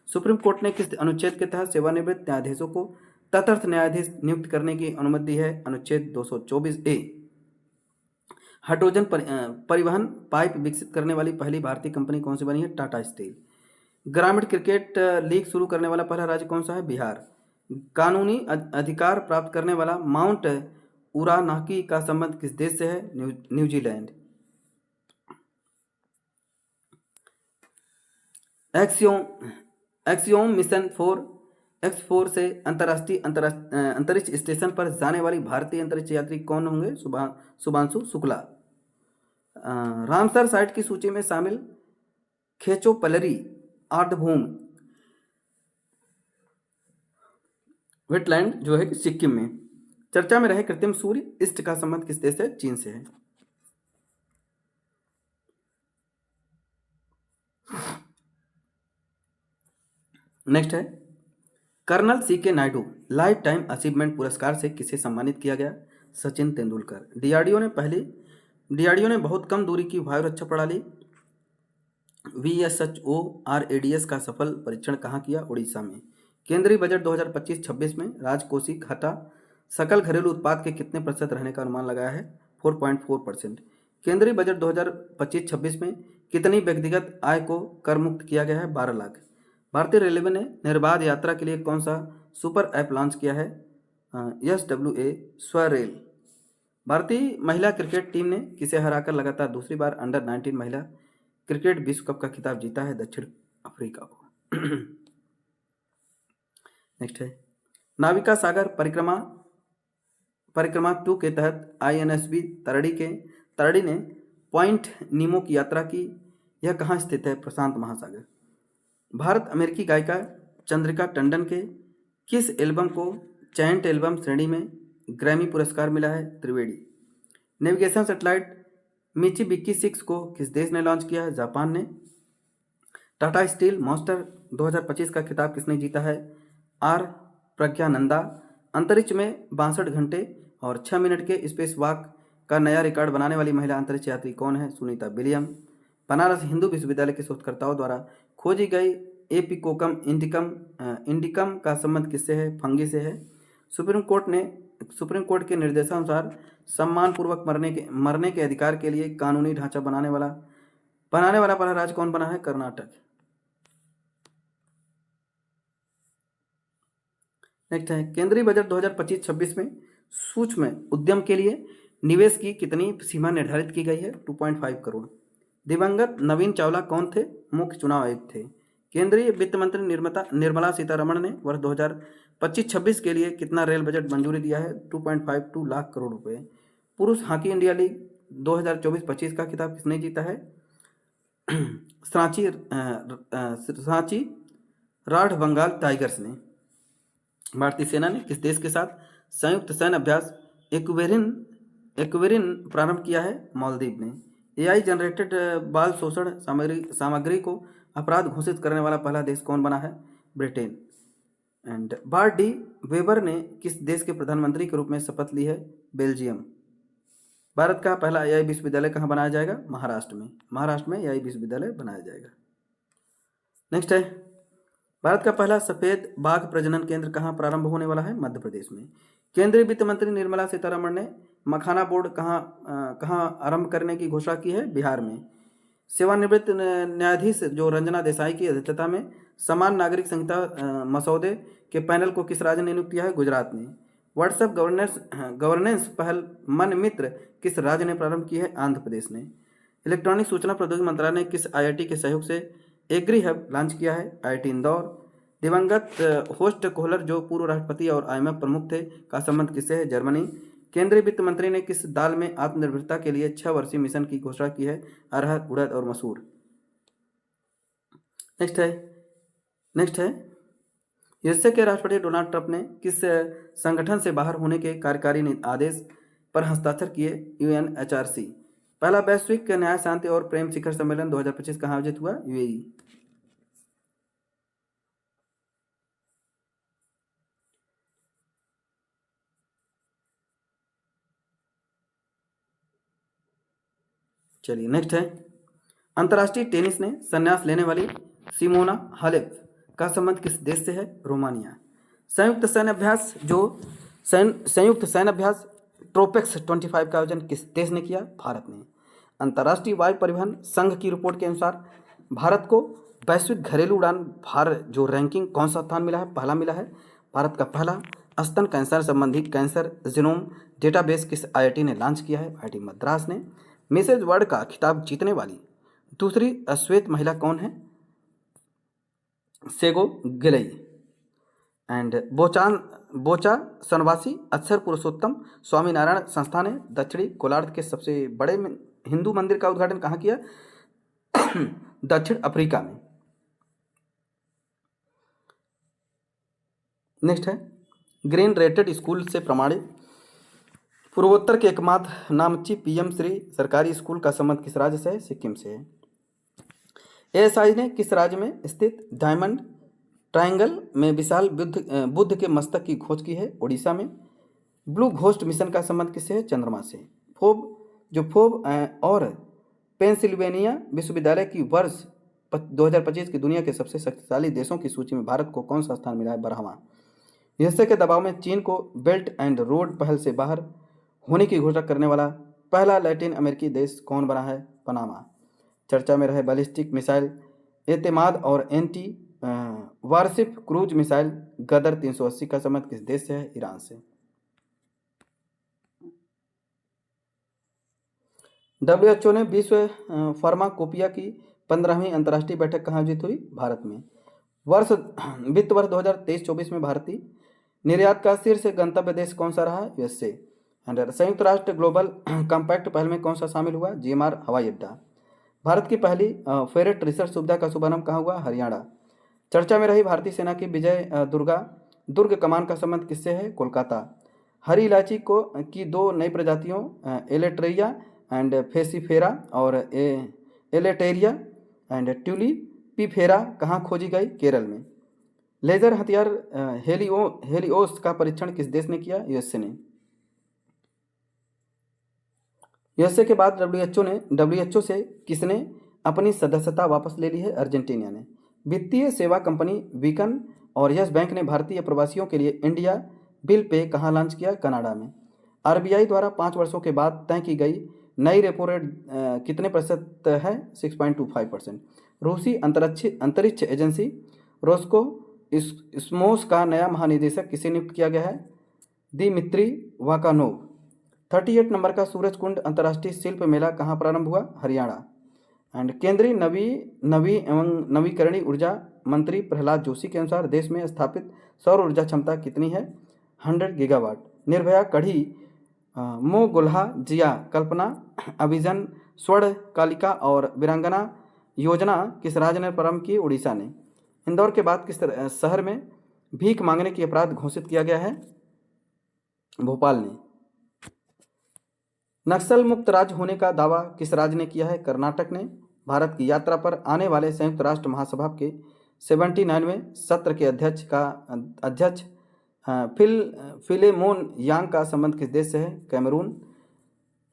S1: सुप्रीम कोर्ट ने किस अनुच्छेद के तहत सेवानिवृत्त न्यायाधीशों को तटस्थ न्यायाधीश नियुक्त करने की अनुमति दी है? अनुच्छेद 224A। हाइड्रोजन परिवहन पाइप विकसित करने वाली पहली भारतीय कंपनी कौन सी बनी है? टाटा स्टील। ग्रामीण क्रिकेट लीग शुरू करने वाला पहला राज्य कौन सा है? बिहार। कानूनी अधिकार प्राप्त करने वाला माउंट उरानाकी का संबंध किस देश से है? न्यूजीलैंड। एक्सियोम मिशन 4 से अंतर्राष्ट्रीय अंतरिक्ष स्टेशन पर जाने वाली भारतीय अंतरिक्ष यात्री कौन होंगे? शुभांशु शुक्ला। रामसर साइट की सूची में शामिल खेचोपलरी आर्द्रभूमि वेटलैंड जो है कि सिक्किम में। चर्चा में रहे कृत्रिम सूर्य ईस्ट का संबंध किस देश से? चीन से है। नेक्स्ट है, colonel CK Naidu lifetime achievement पुरस्कार से किसे सम्मानित किया गया? सचिन तेंदुलकर। DRDO ने बहुत कम दूरी की वायु रक्षा प्रणाली VSHO RADS का सफल परीक्षण कहाँ किया? उड़ीसा में। केंद्रीय बजट 2025-26 में राजकोषीय घाटा सकल घरेलू उत्पाद के कितने प्रतिशत रहने का अनुमान लगाया है? 4.4%। केंद्रीय बजट 2025-26 में कितनी व्यक्तिगत आय को कर मुक्त किया गया है? 12 लाख। भारतीय रेलवे ने निर्बाध यात्रा के लिए कौन सा सुपर ऐप लॉन्च किया है? SWA स्वरेल। भारतीय महिला क्रिकेट टीम ने किसे हराकर लगातार दूसरी बार अंडर 19 महिला क्रिकेट विश्व कप का खिताब जीता है? दक्षिण अफ्रीका को। नेक्स्ट है, नाविका सागर परिक्रमा 2 के तहत INSV तरड़ी ने पॉइंट नीमो की यात्रा की। यह कहाँ स्थित है? प्रशांत महासागर। भारत अमेरिकी गायिका चंद्रिका टंडन के किस एल्बम को चैंट एल्बम श्रेणी में ग्रैमी पुरस्कार मिला है? त्रिवेदी। नेविगेशन सैटेलाइट मिचिबिकी 6 को किस देश ने लॉन्च किया है? जापान ने। टाटा स्टील मास्टर 2025 का खिताब किसने जीता है? R प्रज्ञानंदा। अंतरिक्ष में 62 घंटे और 6 मिनट के स्पेस वॉक का नया रिकॉर्ड बनाने वाली महिला अंतरिक्ष यात्री कौन है? सुनीता विलियम। बनारस हिंदू विश्वविद्यालय के शोधकर्ताओं द्वारा खोजी गई एपिकोकम इंडिकम का संबंध किससे है? फंगी से है। सुप्रीम कोर्ट के निर्देशानुसार सम्मानपूर्वक मरने के अधिकार के लिए कानूनी ढांचा बनाने वाला पहला राज्य कौन बना है? कर्नाटक। नेक्स्ट है, केंद्रीय बजट 2025-26 में सूक्ष्म उद्यम के लिए निवेश की कितनी सीमा निर्धारित की गई है? 2.5 करोड़। दिवंगत नवीन चावला कौन थे? मुख्य चुनाव आयुक्त थे। केंद्रीय वित्त मंत्री निर्मला सीतारमण ने वर्ष 2025-26 के लिए कितना रेल बजट मंजूरी दिया है? 2.52 लाख करोड़ रुपए। पुरुष हॉकी इंडिया लीग 2024-25 का खिताब किसने जीता है? सांची राढ़ बंगाल टाइगर्स ने। भारतीय सेना ने किस देश के साथ संयुक्त सैन्य अभ्यास एक्वेरिन एक्वेरिन प्रारंभ किया है मालदीव ने। एआई जनरेटेड बाल शोषण सामग्री को अपराध घोषित करने वाला पहला देश कौन बना है? Britain. And BART D weber ने किस देश के प्रधानमंत्री के रूप में शपथ ली है? बेल्जियम। भारत का पहला एआई विश्वविद्यालय कहाँ बनाया जाएगा? महाराष्ट्र में। महाराष्ट्र में एआई विश्वविद्यालय बनाया जाएगा। नेक्स्ट है, भारत का पहला सफेद बाघ प्रजनन केंद्र कहाँ प्रारंभ होने वाला है? मध्य प्रदेश में। केंद्रीय वित्त मंत्री निर्मला सीतारमण ने मखाना बोर्ड कहाँ आरंभ करने की घोषणा की है? बिहार में। सेवानिवृत्त न्यायाधीश जो रंजना देसाई की अध्यक्षता में समान नागरिक संहिता मसौदे के पैनल को किस राज्य ने नियुक्त किया है? गुजरात ने। व्हाट्सएप गवर्नेंस पहल मन मित्र किस राज्य ने प्रारंभ की है? आंध्र प्रदेश ने। इलेक्ट्रॉनिक सूचना प्रौद्योगिकी मंत्रालय ने किस आईआईटी के सहयोग से एग्री हब लॉन्च किया है? आईआईटी इंदौर। दिवंगत होस्ट कोहलर जो पूर्व राष्ट्रपति और आईएमएफ प्रमुख थे का संबंध किससे है? जर्मनी। केंद्रीय वित्त मंत्री ने किस दाल में आत्मनिर्भरता के लिए 6 वर्षीय मिशन की घोषणा की है? अरहर, उड़द और मसूर। नेक्स्ट है यूएसए के राष्ट्रपति डोनाल्ड ट्रंप ने किस संगठन से बाहर होने के कार्यकारी आदेश पर हस्ताक्षर किए? यूएनएचआरसी। पहला वैश्विक न्याय शांति और प्रेम शिखर सम्मेलन 2025 कहाँ आयोजित हुआ? यूएई। चलिए नेक्स्ट है, अंतर्राष्ट्रीय टेनिस ने संन्यास लेने वाली सिमोना हालेप का संबंध किस देश से है? रोमानिया। संयुक्त सैन्य अभ्यास ट्रोपेक्स 25 का आयोजन किस देश ने किया? भारत ने। अंतर्राष्ट्रीय वायु परिवहन संघ की रिपोर्ट के अनुसार भारत को वैश्विक घरेलू उड़ान भार जो रैंकिंग कौन सा स्थान मिला है? पहला मिला है। भारत का पहला स्तन कैंसर संबंधी कैंसर जीनोम डेटाबेस किस आईआईटी ने लॉन्च किया है? आईआईटी मद्रास ने। मिसेज वर्ल्ड का खिताब जीतने वाली दूसरी श्वेत महिला कौन है? सेगो गिलई। एंड बोचा सनवासी अक्षर पुरुषोत्तम स्वामीनारायण संस्थान ने दक्षिणी गोलार्ध के सबसे बड़े हिंदू मंदिर का उद्घाटन कहाँ किया? दक्षिण अफ्रीका में। नेक्स्ट है, ग्रीन रेटेड स्कूल से प्रमाणित पूर्वोत्तर के एकमात्र नामची पीएम श्री सरकारी स्कूल का संबंध किस राज्य से है? सिक्किम से है। एएसआई ने किस राज्य में स्थित डायमंड ट्रायंगल में विशाल बुद्ध के मस्तक की खोज की है? ओडिशा में। ब्लू घोस्ट मिशन का संबंध किससे है? चंद्रमा से। फोब और पेंसिल्वेनिया विश्वविद्यालय की वर्ष 2025 की दुनिया के सबसे शक्तिशाली देशों की सूची में भारत को कौन सा स्थान मिला है? 12वां। यूएसए के दबाव में चीन को बेल्ट एंड रोड पहल से बाहर होने की घोषणा करने वाला पहला लैटिन अमेरिकी देश कौन बना है? पनामा। चर्चा में रहे बैलिस्टिक मिसाइल एतेमाद और एंटी वारशिप क्रूज मिसाइल गदर 380 का संबंध किस देश से है? ईरान से। डब्ल्यूएचओ ने विश्व फार्माकोपिया की 15वीं अंतर्राष्ट्रीय बैठक कहाँ आयोजित हुई? भारत में। वित्त वर्ष 2023-24 में भारतीय निर्यात का शीर्ष गंतव्य देश कौन सा रहा? यूएसए। संयुक्त राष्ट्र ग्लोबल कॉम्पैक्ट पहल में कौन सा शामिल हुआ? जीएमआर हवाई अड्डा। भारत की पहली फेरेट रिसर्च सुविधा का शुभारंभ कहाँ हुआ? हरियाणा। चर्चा में रही भारतीय सेना की विजय दुर्ग कमान का संबंध किससे है? कोलकाता। हरी इलायची की 2 नई प्रजातियों एलेट्रिया एंड फेसिफेरा और एलेटेरिया एंड ट्यूलिपिफेरा कहाँ खोजी गई? केरल में। लेजर हथियार हेलियोस का परीक्षण किस देश ने किया? यूएसए ने। यूएसए के बाद डब्ल्यूएचओ से किसने अपनी सदस्यता वापस ले ली है? अर्जेंटीना ने। वित्तीय सेवा कंपनी वीकन और यस बैंक ने भारतीय प्रवासियों के लिए इंडिया बिल पे कहाँ लॉन्च किया? कनाडा में। आरबीआई द्वारा 5 वर्षों के बाद तय की गई नई रेपो रेट कितने प्रतिशत है? 6.25%। रूसी अंतरिक्ष एजेंसी रोस्को स्मोस का नया महानिदेशक किसे नियुक्त किया गया है? दिमित्री वाकानोव। 38 नंबर का सूरज कुंड अंतर्राष्ट्रीय शिल्प मेला कहाँ प्रारंभ हुआ? हरियाणा। एंड केंद्रीय नवी एवं नवीकरणीय ऊर्जा मंत्री प्रहलाद जोशी के अनुसार देश में स्थापित सौर ऊर्जा क्षमता कितनी है? 100 गीगावाट। निर्भया कढ़ी मोगुल्हा जिया कल्पना अभिजन स्वर्ण कालिका और वीरांगना योजना किस राज्य ने प्रारंभ की? उड़ीसा ने। इंदौर के बाद किस शहर में भीख मांगने की अपराध घोषित किया गया है? भोपाल ने। नक्सल मुक्त राज्य होने का दावा किस राज्य ने किया है? कर्नाटक ने। भारत की यात्रा पर आने वाले संयुक्त राष्ट्र महासभा के 79वें सत्र के अध्यक्ष फिलेमोन यांग का संबंध किस देश से है? कैमरून।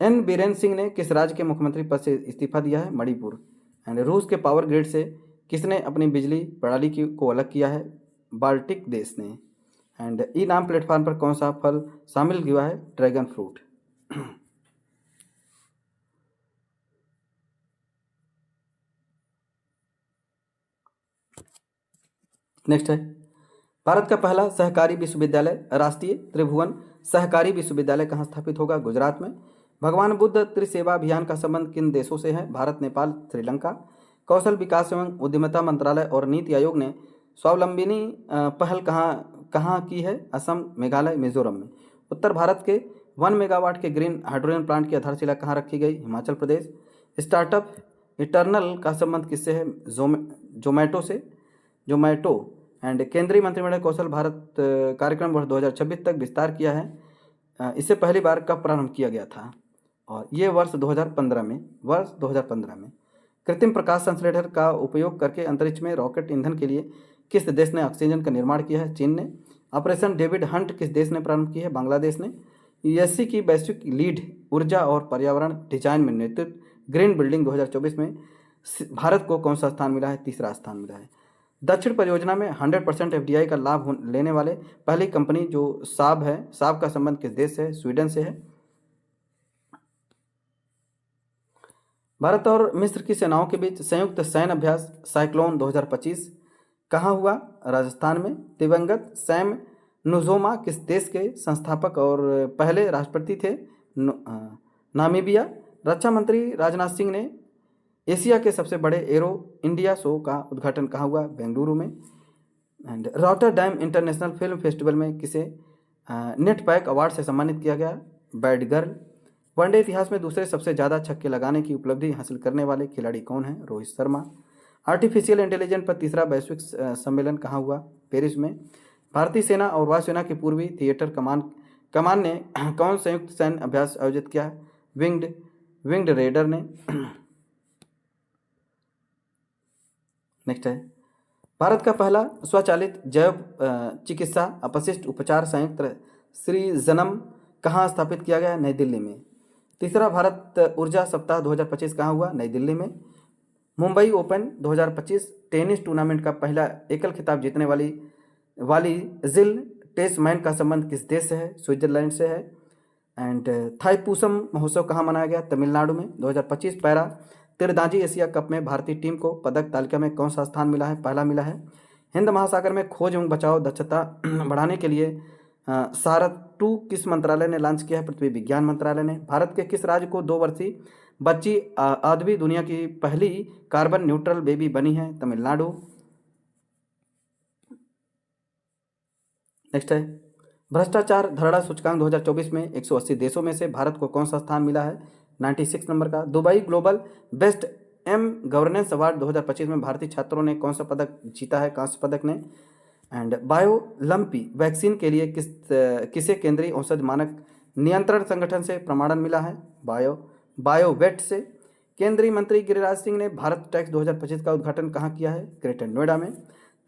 S1: एन बीरेन सिंह ने किस राज्य के मुख्यमंत्री पद से इस्तीफा दिया है? मणिपुर। एंड रूस के पावर ग्रिड से किसने अपनी बिजली प्रणाली को अलग किया है? बाल्टिक देश ने। एंड ई नाम प्लेटफॉर्म पर कौन सा फल शामिल हुआ है? Dragon fruit. नेक्स्ट है, भारत का पहला सहकारी विश्वविद्यालय राष्ट्रीय त्रिभुवन सहकारी विश्वविद्यालय कहाँ स्थापित होगा? गुजरात में। भगवान बुद्ध त्रिसेवा अभियान का संबंध किन देशों से है? भारत, नेपाल, श्रीलंका। कौशल विकास एवं उद्यमिता मंत्रालय और नीति आयोग ने स्वावलंबनी पहल कहाँ कहाँ की है? असम, मेघालय, मिजोरम में। उत्तर भारत के 1 मेगावाट के ग्रीन हाइड्रोजन प्लांट की आधारशिला कहाँ रखी गई? हिमाचल प्रदेश। स्टार्टअप इटर्नल का संबंध किससे है? जोमैटो। एंड केंद्रीय मंत्रिमंडल कौशल भारत कार्यक्रम वर्ष 2026 तक विस्तार किया है। इससे पहली बार कब प्रारंभ किया गया था? और ये वर्ष 2015 में। कृत्रिम प्रकाश संश्लेषण का उपयोग करके अंतरिक्ष में रॉकेट ईंधन के लिए किस देश ने ऑक्सीजन का निर्माण किया है? चीन ने। ऑपरेशन डेविड हंट किस देश ने प्रारंभ की है? बांग्लादेश ने। यूएससी की वैश्विक लीड ऊर्जा और पर्यावरण डिजाइन में नेतृत्व ग्रीन बिल्डिंग 2024 में भारत को कौन सा स्थान मिला है? तीसरा स्थान मिला है। दक्षिण परियोजना में 100% एफडीआई का लाभ लेने वाले पहली कंपनी जो साब है, साब का संबंध किस देश से है? स्वीडन से है। भारत और मिस्र की सेनाओं के बीच संयुक्त सैन्य अभ्यास साइक्लोन 2025 कहाँ हुआ? राजस्थान में। दिवंगत सैम नुजोमा किस देश के संस्थापक और पहले राष्ट्रपति थे? नामीबिया। रक्षा मंत्री राजनाथ सिंह ने एशिया के सबसे बड़े एरो इंडिया शो का उद्घाटन कहाँ हुआ? बेंगलुरु में। And Rotterdam international film festival में किसे नेटपैक अवार्ड से सम्मानित किया गया? Bad girl. वनडे इतिहास में दूसरे सबसे ज़्यादा छक्के लगाने की उपलब्धि हासिल करने वाले खिलाड़ी कौन हैं? रोहित शर्मा। आर्टिफिशियल इंटेलिजेंस पर तीसरा वैश्विक सम्मेलन कहाँ हुआ? पेरिस में। भारतीय सेना और वायुसेना की पूर्वी थिएटर कमान ने कौन संयुक्त सैन्य अभ्यास आयोजित किया? विंग्ड रेडर ने। नेक्स्ट है, भारत का पहला स्वचालित जैव चिकित्सा अपशिष्ट उपचार संयंत्र श्रीजनम कहाँ स्थापित किया गया? नई दिल्ली में। तीसरा भारत ऊर्जा सप्ताह 2025 कहाँ हुआ? नई दिल्ली में। मुंबई ओपन 2025 टेनिस टूर्नामेंट का पहला एकल खिताब जीतने वाली जिल टेस्मैन का संबंध किस देश से है? स्विट्जरलैंड से है। एंड थाईपुसम महोत्सव कहाँ मनाया गया? तमिलनाडु में। 2025 पैरा तीरंदाजी एशिया कप में भारतीय टीम को पदक तालिका में कौन सा स्थान मिला है? पहला मिला है। हिंद महासागर में खोज एवं बचाव दक्षता बढ़ाने के लिए सारथ-2 किस मंत्रालय ने लॉन्च किया है? पृथ्वी विज्ञान मंत्रालय ने। भारत के किस राज्य को 2 वर्षीय बच्ची आदवी दुनिया की पहली कार्बन न्यूट्रल बेबी बनी है? तमिलनाडु। नेक्स्ट है, भ्रष्टाचार धरड़ा सूचकांक 2024 में 180 देशों में से भारत को कौन सा स्थान मिला है? 96 नंबर का। Dubai global best M governance award 2025 में भारतीय छात्रों ने कौन सा पदक जीता है? कांस्य पदक ने। एंड बायोलम्पी वैक्सीन के लिए किसे केंद्रीय औषध मानक नियंत्रण संगठन से प्रमाणन मिला है? बायोवेट से। केंद्रीय मंत्री गिरिराज सिंह ने भारत टैक्स 2025 का उद्घाटन कहाँ किया है? ग्रेटर नोएडा में।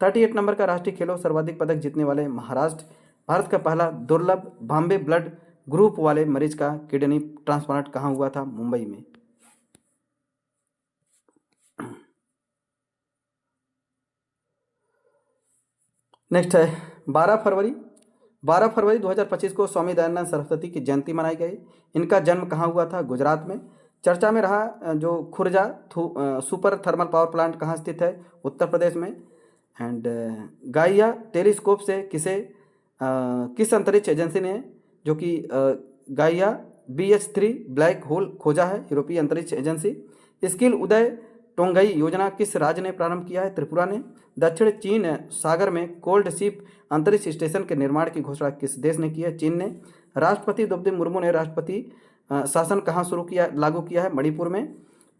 S1: 38 नंबर का राष्ट्रीय खेलों सर्वाधिक पदक जीतने वाले महाराष्ट्र। भारत का पहला दुर्लभ बॉम्बे ब्लड ग्रुप वाले मरीज का किडनी ट्रांसप्लांट कहाँ हुआ था? मुंबई में। नेक्स्ट है, 12 फरवरी 2025 को स्वामी दयानंद सरस्वती की जयंती मनाई गई। इनका जन्म कहाँ हुआ था? गुजरात में। चर्चा में रहा जो Khurja super thermal power plant कहाँ स्थित है? उत्तर प्रदेश में। एंड गाइया टेलीस्कोप से किस अंतरिक्ष एजेंसी ने जो कि गाइया BH3 ब्लैक होल खोजा है? यूरोपीय अंतरिक्ष एजेंसी। स्किल उदय टोंगई योजना किस राज्य ने प्रारंभ किया है? त्रिपुरा ने। दक्षिण चीन सागर में कोल्ड शिप अंतरिक्ष स्टेशन के निर्माण की घोषणा किस देश ने की है? चीन ने। राष्ट्रपति द्रौपदी मुर्मू ने राष्ट्रपति शासन कहाँ लागू किया है? मणिपुर में।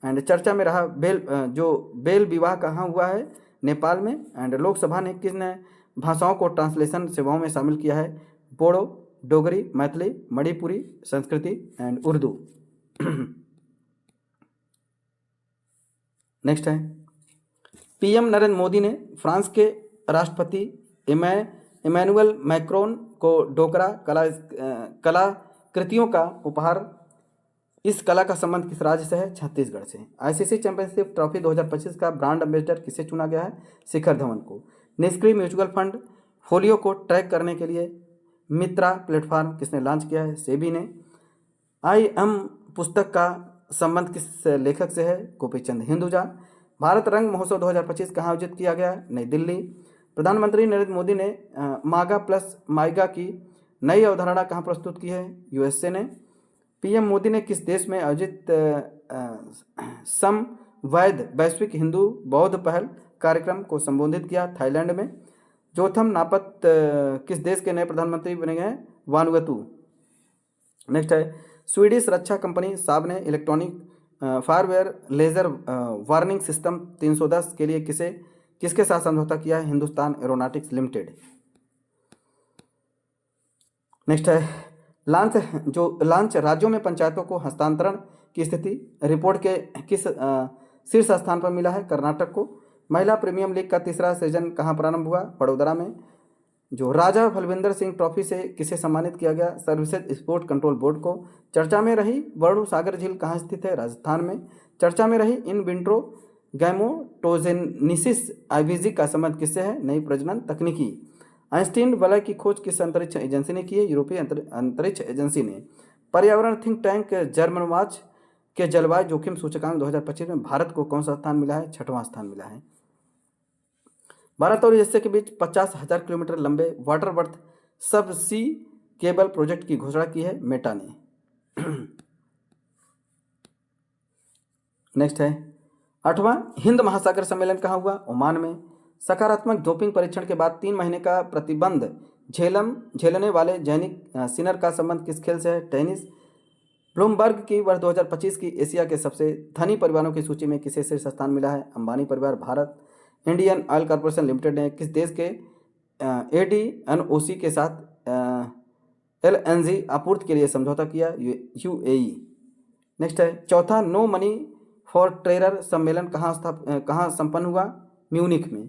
S1: एंड चर्चा में रहा बेल विवाह कहाँ हुआ है? नेपाल में। एंड लोकसभा ने किन भाषाओं को ट्रांसलेशन सेवाओं में शामिल किया है? बोडो, डोगरी, मैथिली, मणिपुरी, संस्कृति एंड उर्दू। नेक्स्ट है, पीएम नरेंद्र मोदी ने फ्रांस के राष्ट्रपति इमैनुअल मैक्रोन को डोकरा कलाकृतियों का उपहार। इस कला का संबंध किस राज्य से है? छत्तीसगढ़ से। आईसीसी चैंपियनशिप ट्रॉफी 2025 का ब्रांड एम्बेसडर किसे चुना गया है? शिखर धवन को। निष्क्रिय म्यूचुअल फंड फोलियो को ट्रैक करने के लिए मित्रा प्लेटफॉर्म किसने लॉन्च किया है? सेबी ने। आई एम पुस्तक का संबंध किस लेखक से है? गोपीचंद हिंदुजा। भारत रंग महोत्सव 2025 कहाँ आयोजित किया गया है? नई दिल्ली। प्रधानमंत्री नरेंद्र मोदी ने मागा प्लस माइगा की नई अवधारणा कहाँ प्रस्तुत की है? यूएसए ने। पीएम मोदी ने किस देश में आयोजित समवैध वैश्विक हिंदू बौद्ध पहल कार्यक्रम को संबोधित किया? थाईलैंड में। जोथम नापत किस देश के नए प्रधानमंत्री बने गए हैं? वानुअतु। नेक्स्ट है, स्वीडिश रक्षा कंपनी साब ने इलेक्ट्रॉनिक फायरवेयर लेजर वार्निंग सिस्टम 310 के लिए किसके साथ समझौता किया है? Hindustan aeronautics limited. नेक्स्ट है, लांच राज्यों में पंचायतों को हस्तांतरण की स्थिति रिपोर्ट के किस शीर्ष स्थान पर मिला है? कर्नाटक को। महिला प्रीमियम लीग का तीसरा सीजन कहाँ प्रारंभ हुआ? वडोदरा में। जो राजा बलविंदर सिंह ट्रॉफी से किसे सम्मानित किया गया? सर्विसेज स्पोर्ट कंट्रोल बोर्ड को। चर्चा में रही वरुण सागर झील कहाँ स्थित है? राजस्थान में। चर्चा में रही इन विंट्रो गैमोटोजेनिसिस आईवीजी का संबंध किससे है? नई प्रजनन तकनीकी। आइंस्टीन वलय की खोज किस अंतरिक्ष एजेंसी ने की है? यूरोपीय अंतरिक्ष एजेंसी ने। पर्यावरण थिंक टैंक जर्मन वॉच के जलवायु जोखिम सूचकांक 2025 में भारत को कौन सा स्थान मिला है? 6वां स्थान मिला है। भारत और यूएसए के बीच 50,000 किलोमीटर लंबे वाटर वर्थ सब सी केबल प्रोजेक्ट की घोषणा की है मेटा ने। नेक्स्ट है, 8वां हिंद महासागर सम्मेलन कहाँ हुआ? ओमान में। सकारात्मक डोपिंग परीक्षण के बाद 3 महीने का प्रतिबंध झेलने वाले जैनिक सिनर का संबंध किस खेल से है? टेनिस। ब्लूमबर्ग की वर्ष 2025 की एशिया के सबसे धनी परिवारों की सूची में किसे शीर्ष स्थान मिला है? अंबानी परिवार। Bharat. Indian oil corporation limited ने किस देश के एडीएनओसी के साथ एलएनजी आपूर्ति के लिए समझौता किया? यूएई। नेक्स्ट है, चौथा नो मनी फॉर टेरर सम्मेलन कहाँ संपन्न हुआ? म्यूनिख में।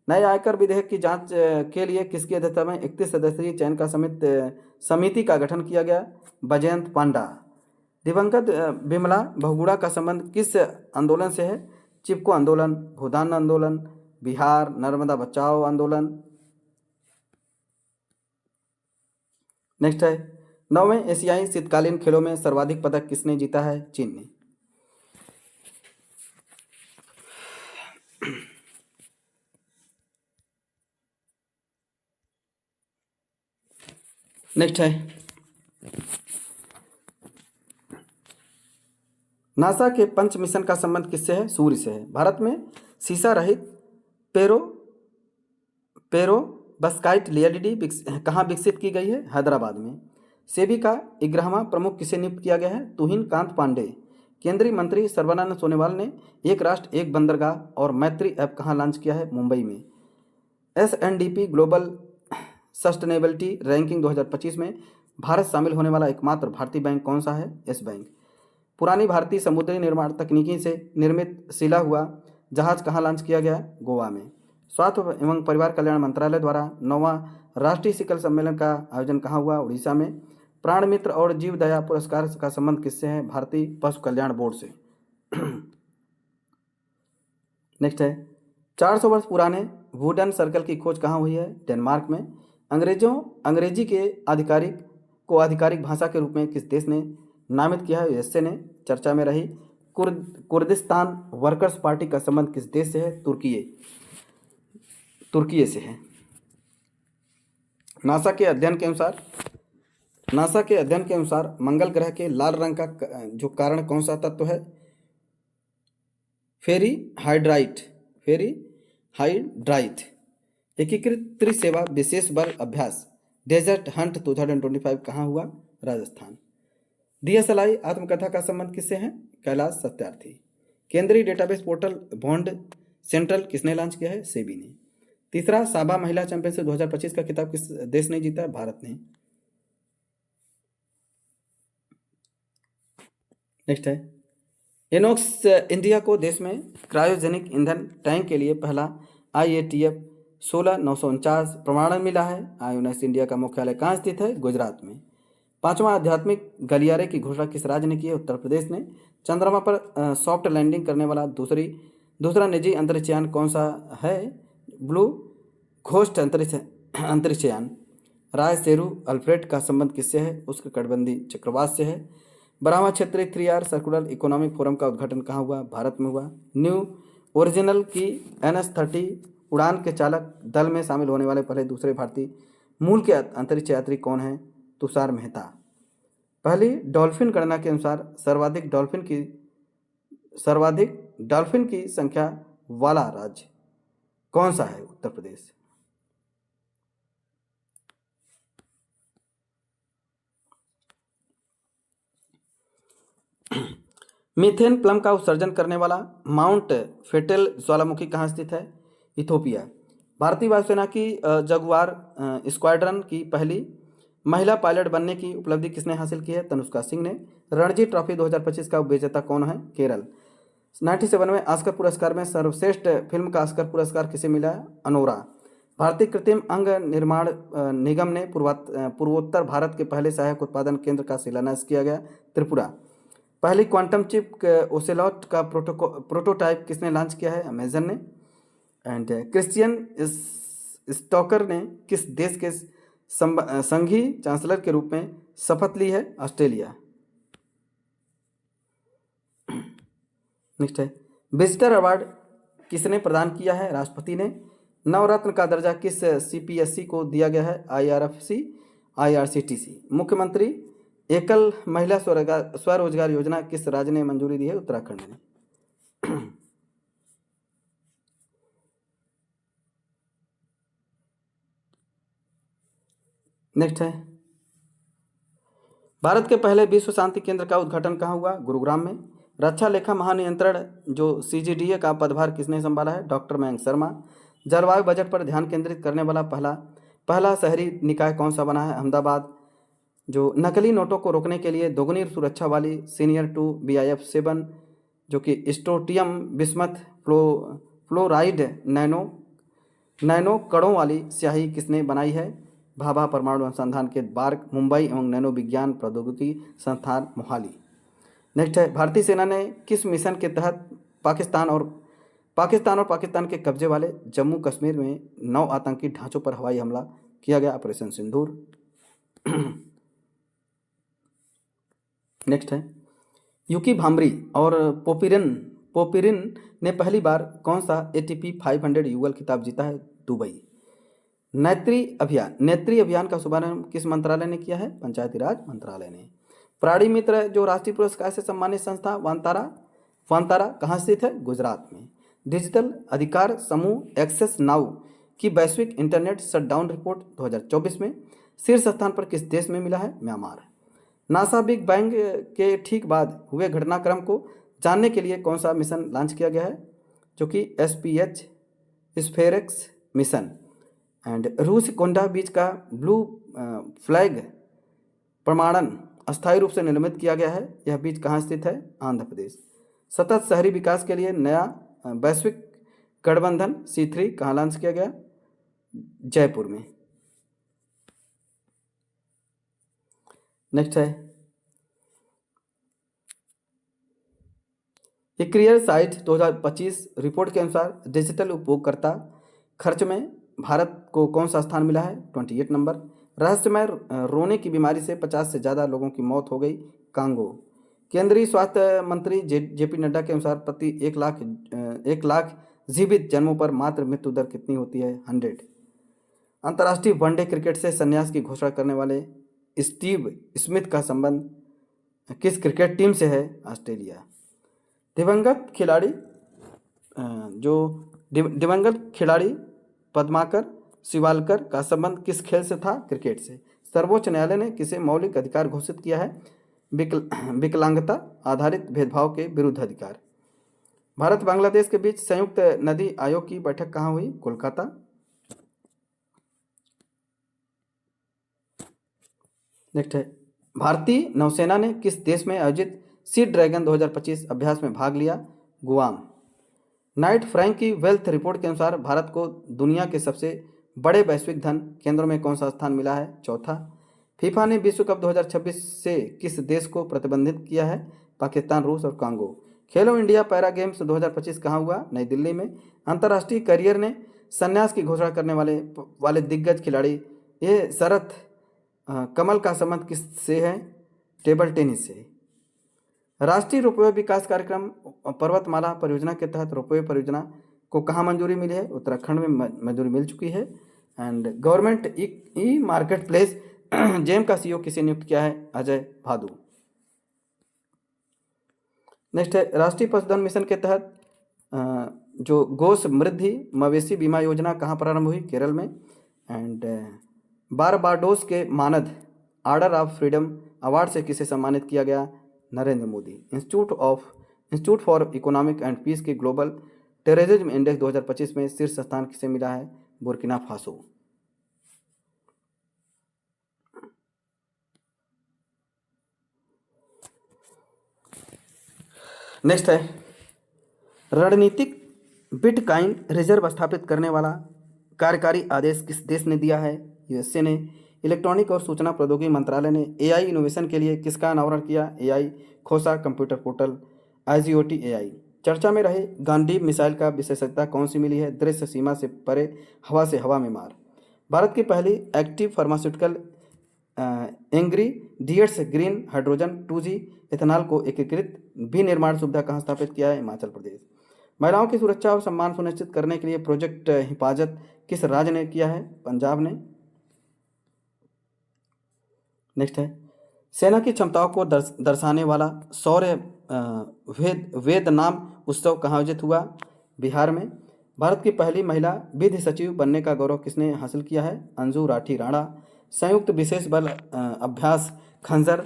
S1: नए आयकर विधेयक की जांच के लिए किसकी अध्यक्षता में 31 सदस्यीय चयन का समिति का गठन किया गया? बजयंत पांडा। दिवंगत बिमला बहुगुणा का संबंध किस आंदोलन से है? चिपको आंदोलन, भूदान आंदोलन, बिहार नर्मदा बचाओ आंदोलन। नेक्स्ट है, 9वें एशियाई शीतकालीन खेलों में सर्वाधिक पदक किसने जीता है? चीन ने। नेक्स्ट है, नासा के पंच मिशन का संबंध किससे है? सूर्य से है। भारत में सीसा रहित पेरोबस्काइट एलईडी कहाँ विकसित की गई है? हैदराबाद में। सेबी का 11वां प्रमुख किसे नियुक्त किया गया है? तुहिन कांत पांडे। केंद्रीय मंत्री सर्बानंद सोनोवाल ने एक राष्ट्र एक बंदरगाह और मैत्री ऐप कहाँ लॉन्च किया है? मुंबई में। एसएनडीपी ग्लोबल सस्टेनेबिलिटी रैंकिंग 2025 में भारत शामिल होने वाला एकमात्र भारतीय बैंक कौन सा है? Yes bank. पुरानी भारतीय समुद्री निर्माण तकनीकी से निर्मित सिला हुआ जहाज कहाँ लॉन्च किया गया? गोवा में। स्वास्थ्य एवं परिवार कल्याण मंत्रालय द्वारा 9वां राष्ट्रीय सिकल सम्मेलन का आयोजन कहाँ हुआ? उड़ीसा में। प्राण मित्र और जीव दया पुरस्कार का संबंध किससे है? भारतीय पशु कल्याण बोर्ड से। नेक्स्ट है, 400 वर्ष पुराने वुडन सर्कल की खोज कहाँ हुई है? डेनमार्क में। अंग्रेजी के आधिकारिक भाषा के रूप में किस देश ने नामित किया है? यूएसए ने। चर्चा में रही कुर्दिस्तान वर्कर्स पार्टी का संबंध किस देश से है? तुर्की से है। नासा के अध्ययन के अनुसार मंगल ग्रह के लाल रंग का जो कारण कौन सा तत्व है? फेरीहाइड्राइट। एकीकृत त्रिसेवा विशेष बल अभ्यास डेजर्ट हंट 2025 कहाँ हुआ? राजस्थान। डीएसएलआई आत्मकथा का संबंध किससे है? कैलाश सत्यार्थी। केंद्रीय डेटाबेस पोर्टल बॉन्ड सेंट्रल किसने लॉन्च किया है? सेबी ने। तीसरा साबा महिला चैंपियनशिप 2025 का खिताब किस देश ने जीता है? भारत ने। नेक्स्ट है, इनोक्स इंडिया को देश में क्रायोजेनिक ईंधन टैंक के लिए पहला IATF 16/949 प्रमाणन मिला है। आयोनस इंडिया का मुख्यालय कहाँ स्थित है? गुजरात में। पांचवा आध्यात्मिक गलियारे की घोषणा किस राज्य ने की है? उत्तर प्रदेश ने। चंद्रमा पर सॉफ्ट लैंडिंग करने वाला दूसरा निजी अंतरिक्षयान कौन सा है? ब्लू घोस्ट अंतरिक्षयान। राय सेरू अल्फ्रेड का संबंध किससे है? उष्णकटिबंधीय चक्रवात से है। ब्रह्मा क्षेत्रीय 3R सर्कुलर इकोनॉमिक फोरम का उद्घाटन कहाँ हुआ? भारत में हुआ। न्यू ओरिजिनल की NS-30 उड़ान के चालक दल में शामिल होने वाले पहले दूसरे भारतीय मूल के अंतरिक्ष यात्री कौन है? तुषार मेहता। पहली डॉल्फिन गणना के अनुसार सर्वाधिक डॉल्फिन की संख्या वाला राज्य कौन सा है? उत्तर प्रदेश। मीथेन प्लम का उत्सर्जन करने वाला माउंट फेटेल ज्वालामुखी कहाँ स्थित है? इथोपिया। भारतीय वायुसेना की जगुआर स्क्वाड्रन की पहली महिला पायलट बनने की उपलब्धि किसने हासिल की है? तनुष्का सिंह ने। रणजी ट्रॉफी 2025 का विजेता कौन है? केरल। 97 में ऑस्कर पुरस्कार में सर्वश्रेष्ठ फिल्म का ऑस्कर पुरस्कार किसे मिला है? अनोरा। भारतीय कृत्रिम अंग निर्माण निगम ने पूर्वोत्तर भारत के पहले सहायक उत्पादन केंद्र का शिलान्यास किया गया। त्रिपुरा। पहली क्वांटम चिप ओसेलॉट का प्रोटोटाइप किसने लॉन्च किया है? अमेजन ने। एंड क्रिश्चियन स्टॉकर ने किस देश के संघीय चांसलर के रूप में शपथ ली है? ऑस्ट्रेलिया। नेक्स्ट है, विजिटर अवार्ड किसने प्रदान किया है? राष्ट्रपति ने। नवरत्न का दर्जा किस CPSC को दिया गया है? IRFC IRCTC। मुख्यमंत्री एकल महिला स्वरोजगार योजना किस राज्य ने मंजूरी दी है? उत्तराखंड ने। नेक्स्ट है, भारत के पहले विश्व शांति केंद्र का उद्घाटन कहाँ हुआ? गुरुग्राम में। रक्षा लेखा महानियंत्रण जो CGDA का पदभार किसने संभाला है? डॉक्टर मयंक शर्मा। जलवायु बजट पर ध्यान केंद्रित करने वाला पहला शहरी निकाय कौन सा बना है? अहमदाबाद। जो नकली नोटों को रोकने के लिए दोगुनी सुरक्षा वाली सीनियर 2 BIF-7 जो कि स्ट्रोटियम बिस्मथ फ्लोराइड नैनो कणों वाली स्याही किसने बनाई है? भाभा परमाणु अनुसंधान के बार्क मुंबई एवं नैनो विज्ञान प्रौद्योगिकी संस्थान मोहाली। नेक्स्ट है, भारतीय सेना ने किस मिशन के तहत पाकिस्तान और पाकिस्तान के कब्जे वाले जम्मू कश्मीर में 9 आतंकी ढांचों पर हवाई हमला किया गया? ऑपरेशन सिंदूर। नेक्स्ट है, यूकी भाम्बरी और पोपिरिन ने पहली बार कौन सा ATP 500 युगल खिताब जीता है? दुबई। नेत्री अभियान का शुभारंभ किस मंत्रालय ने किया है? पंचायती राज मंत्रालय ने। प्राणी मित्र जो राष्ट्रीय पुरस्कार से सम्मानित संस्था वांतारा कहाँ स्थित है? गुजरात में। डिजिटल अधिकार समूह एक्सेस नाउ की वैश्विक इंटरनेट शटडाउन रिपोर्ट 2024 में शीर्ष स्थान पर किस देश में मिला है? म्यांमार। नासा बिग बैंग के ठीक बाद हुए घटनाक्रम को जानने के लिए कौन सा मिशन लॉन्च किया गया है? जो कि SPH स्फेरेक्स मिशन। एंड रूस कोंडा बीच का ब्लू फ्लैग प्रमाणन अस्थायी रूप से निर्मित किया गया है। यह बीच कहाँ स्थित है? आंध्र प्रदेश। सतत शहरी विकास के लिए नया वैश्विक गठबंधन C3 कहाँ लॉन्च किया गया? जयपुर में। नेक्स्ट है, इक्रियर साइट 2025 रिपोर्ट के अनुसार डिजिटल उपभोगकर्ता खर्च में भारत को कौन सा स्थान मिला है? 28 नंबर। रहस्यमय रोने की बीमारी से 50 से ज़्यादा लोगों की मौत हो गई कांगो। केंद्रीय स्वास्थ्य मंत्री JP नड्डा के अनुसार प्रति 1 लाख जीवित जन्मों पर मातृ मृत्यु दर कितनी होती है? 100। अंतर्राष्ट्रीय वनडे क्रिकेट से संन्यास की घोषणा करने वाले स्टीव स्मिथ का संबंध किस क्रिकेट टीम से है? ऑस्ट्रेलिया। दिवंगत खिलाड़ी पद्माकर शिवालकर का संबंध किस खेल से था? क्रिकेट से। सर्वोच्च न्यायालय ने किसे मौलिक अधिकार घोषित किया है? विकलांगता आधारित भेदभाव के विरुद्ध अधिकार। भारत बांग्लादेश के बीच संयुक्त नदी आयोग की बैठक कहाँ हुई? कोलकाता। नेक्स्ट है, भारतीय नौसेना ने किस देश में आयोजित सी ड्रैगन 2025 अभ्यास में भाग लिया? गुआम। नाइट फ्रैंक की वेल्थ रिपोर्ट के अनुसार भारत को दुनिया के सबसे बड़े वैश्विक धन केंद्रों में कौन सा स्थान मिला है? चौथा। फीफा ने विश्व कप 2026 से किस देश को प्रतिबंधित किया है? पाकिस्तान, रूस और कांगो। खेलो इंडिया पैरा गेम्स 2025 कहाँ हुआ? नई दिल्ली में। अंतर्राष्ट्रीय करियर ने संन्यास की घोषणा करने वाले दिग्गज खिलाड़ी ये शरत कमल का संबंध किससे है? टेबल टेनिस से। राष्ट्रीय रोपवे विकास कार्यक्रम पर्वतमाला परियोजना के तहत रोपवे परियोजना को कहाँ मंजूरी मिली है? उत्तराखंड में मंजूरी मिल चुकी है। And government e market place GeM का सीईओ किसे नियुक्त किया है? अजय भादु। नेक्स्ट है राष्ट्रीय पशुधन मिशन के तहत जो गो समृद्धि मवेशी बीमा योजना कहाँ प्रारंभ हुई? केरल में। एंड बारबाडोस के मानद आर्डर ऑफ फ्रीडम अवार्ड से किसे सम्मानित किया गया? Narendra Modi. Institute for economic and peace के ग्लोबल टेररिज्म इंडेक्स 2025 में शीर्ष स्थान किसे मिला है? Burkina Faso. नेक्स्ट है रणनीतिक बिटकॉइन रिजर्व स्थापित करने वाला कार्यकारी आदेश किस देश ने दिया है? यूएसए ने। इलेक्ट्रॉनिक और सूचना प्रौद्योगिकी मंत्रालय ने एआई इनोवेशन के लिए किसका अनावरण किया? एआई खोसा कंप्यूटर पोर्टल आईजीओटी एआई। चर्चा में रहे गांधी मिसाइल का विशेषज्ञता कौन सी मिली है? दृश्य सीमा से परे, हवा से हवा में मार। भारत की पहली active pharmaceutical ingredients green hydrogen 2G ethanol को एकीकृत विनिर्माण सुविधा कहाँ स्थापित किया है? हिमाचल प्रदेश। महिलाओं की सुरक्षा और सम्मान सुनिश्चित करने के लिए प्रोजेक्ट हिफाजत किस राज्य ने किया है? पंजाब ने। नेक्स्ट है सेना की क्षमताओं को दर्शाने वाला शौर्य वेद नाम उत्सव कहाँ आयोजित हुआ? बिहार में। भारत की पहली महिला विधि सचिव बनने का गौरव किसने हासिल किया है? अंजू राठी राणा। संयुक्त विशेष बल अभ्यास खंजर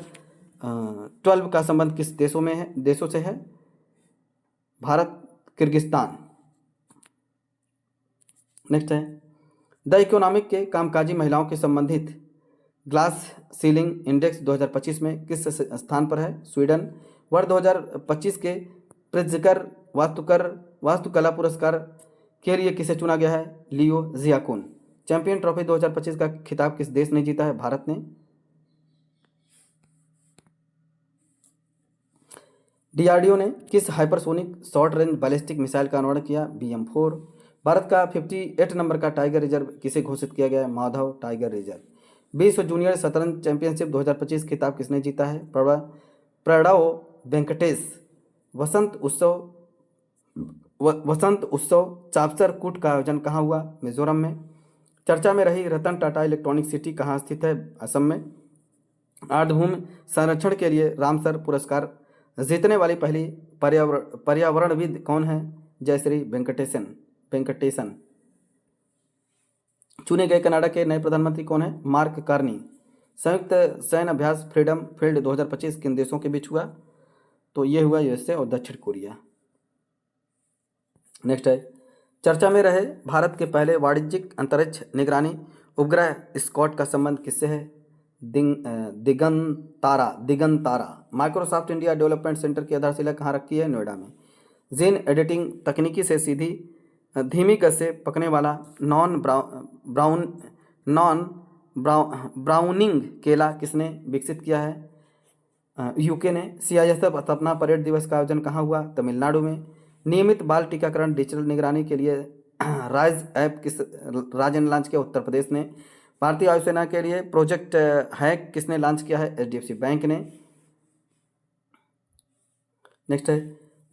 S1: 12 का संबंध किस देशों से है? भारत, किर्गिस्तान। नेक्स्ट है द इकोनॉमिक के कामकाजी महिलाओं के संबंधित ग्लास सीलिंग इंडेक्स 2025 में किस स्थान पर है? स्वीडन। वर्ष 2025 के प्रित्जकर वास्तुकला पुरस्कार के लिए किसे चुना गया है? लियो जियाकुन। चैंपियन ट्रॉफी 2025 का खिताब किस देश ने जीता है? भारत ने। डीआरडीओ ने किस hypersonic short range ballistic missile का अनावरण किया? BM4। भारत का 58 नंबर का टाइगर रिजर्व किसे घोषित किया गया है? Madhav tiger reserve. विश्व जूनियर शतरंज चैंपियनशिप 2025 खिताब किसने जीता है? प्रणव वेंकटेश। वसंत उत्सव चापसर कूट का आयोजन कहाँ हुआ? मिजोरम में। चर्चा में रही रतन टाटा इलेक्ट्रॉनिक सिटी कहाँ स्थित है? असम में। आर्द्रभूमि संरक्षण के लिए रामसर पुरस्कार जीतने वाली पहली पर्यावरणविद कौन है? जयश्री वेंकटेशन। चुने गए कनाडा के नए प्रधानमंत्री कौन है? Mark Carney. संयुक्त सैन्य अभ्यास फ्रीडम फील्ड 2025 किन देशों के बीच हुआ? तो ये हुआ यूएसए और दक्षिण कोरिया। नेक्स्ट है चर्चा में रहे भारत के पहले वाणिज्यिक अंतरिक्ष निगरानी उपग्रह स्कॉट का संबंध किससे है? Digantara. Microsoft India development centre की आधारशिला कहाँ रखी है? नोएडा में। जीन एडिटिंग तकनीकी से सीधी धीमी गति से पकने वाला नॉन ब्राउनिंग केला किसने विकसित किया है? यूके ने। CISF स्थापना परेड दिवस का आयोजन कहाँ हुआ? तमिलनाडु में। नियमित बाल टीकाकरण डिजिटल निगरानी के लिए राइज ऐप किस राज्य ने लॉन्च किया? उत्तर प्रदेश ने। भारतीय वायुसेना के लिए प्रोजेक्ट हैक किसने लॉन्च किया है? HDFC बैंक ने। नेक्स्ट है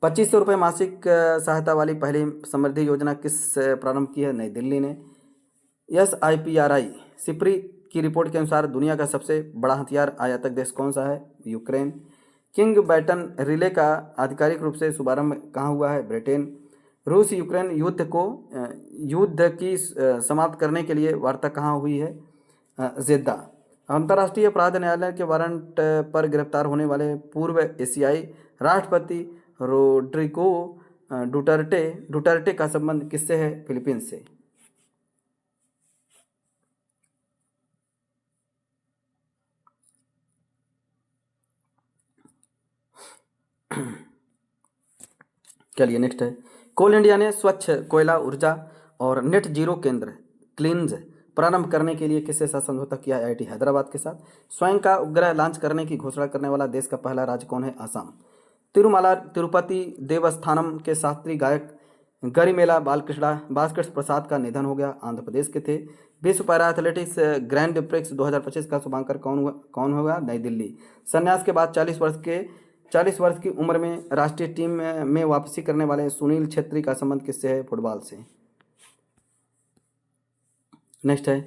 S1: 2500 रुपये मासिक सहायता वाली पहली समृद्धि योजना किस प्रारंभ की है? नई दिल्ली ने। SIPRI सिप्री की रिपोर्ट के अनुसार दुनिया का सबसे बड़ा हथियार आयातक देश कौन सा है? यूक्रेन। किंग बैटन रिले का आधिकारिक रूप से शुभारंभ कहाँ हुआ है? ब्रिटेन। रूस यूक्रेन युद्ध की समाप्त करने के लिए वार्ता कहाँ हुई है? जेद्दा। अंतर्राष्ट्रीय अपराध न्यायालय के वारंट पर गिरफ्तार होने वाले पूर्व एशियाई राष्ट्रपति रोड्रिगो डुटर्टे का संबंध किससे है? फिलीपींस से। चलिए नेक्स्ट है, कोल इंडिया ने स्वच्छ कोयला ऊर्जा और नेट जीरो केंद्र क्लीन्स प्रारंभ करने के लिए किसके साथ समझौता किया? आईआईटी हैदराबाद के साथ। स्वयं का उपग्रह लॉन्च करने की घोषणा करने वाला देश का पहला राज्य कौन है? आसाम। तिरुमाला तिरुपति देवस्थानम के शास्त्रीय गायक गरिमेला बालकृष्ण प्रसाद का निधन हो गया, आंध्र प्रदेश के थे। विश्व पैरा एथलेटिक्स ग्रैंड प्रिक्स 2025 का शुभांकर कौन होगा? नई दिल्ली। संन्यास के बाद 40 वर्ष की उम्र में राष्ट्रीय टीम में वापसी करने वाले सुनील छेत्री का संबंध किससे है? फुटबॉल से। नेक्स्ट है,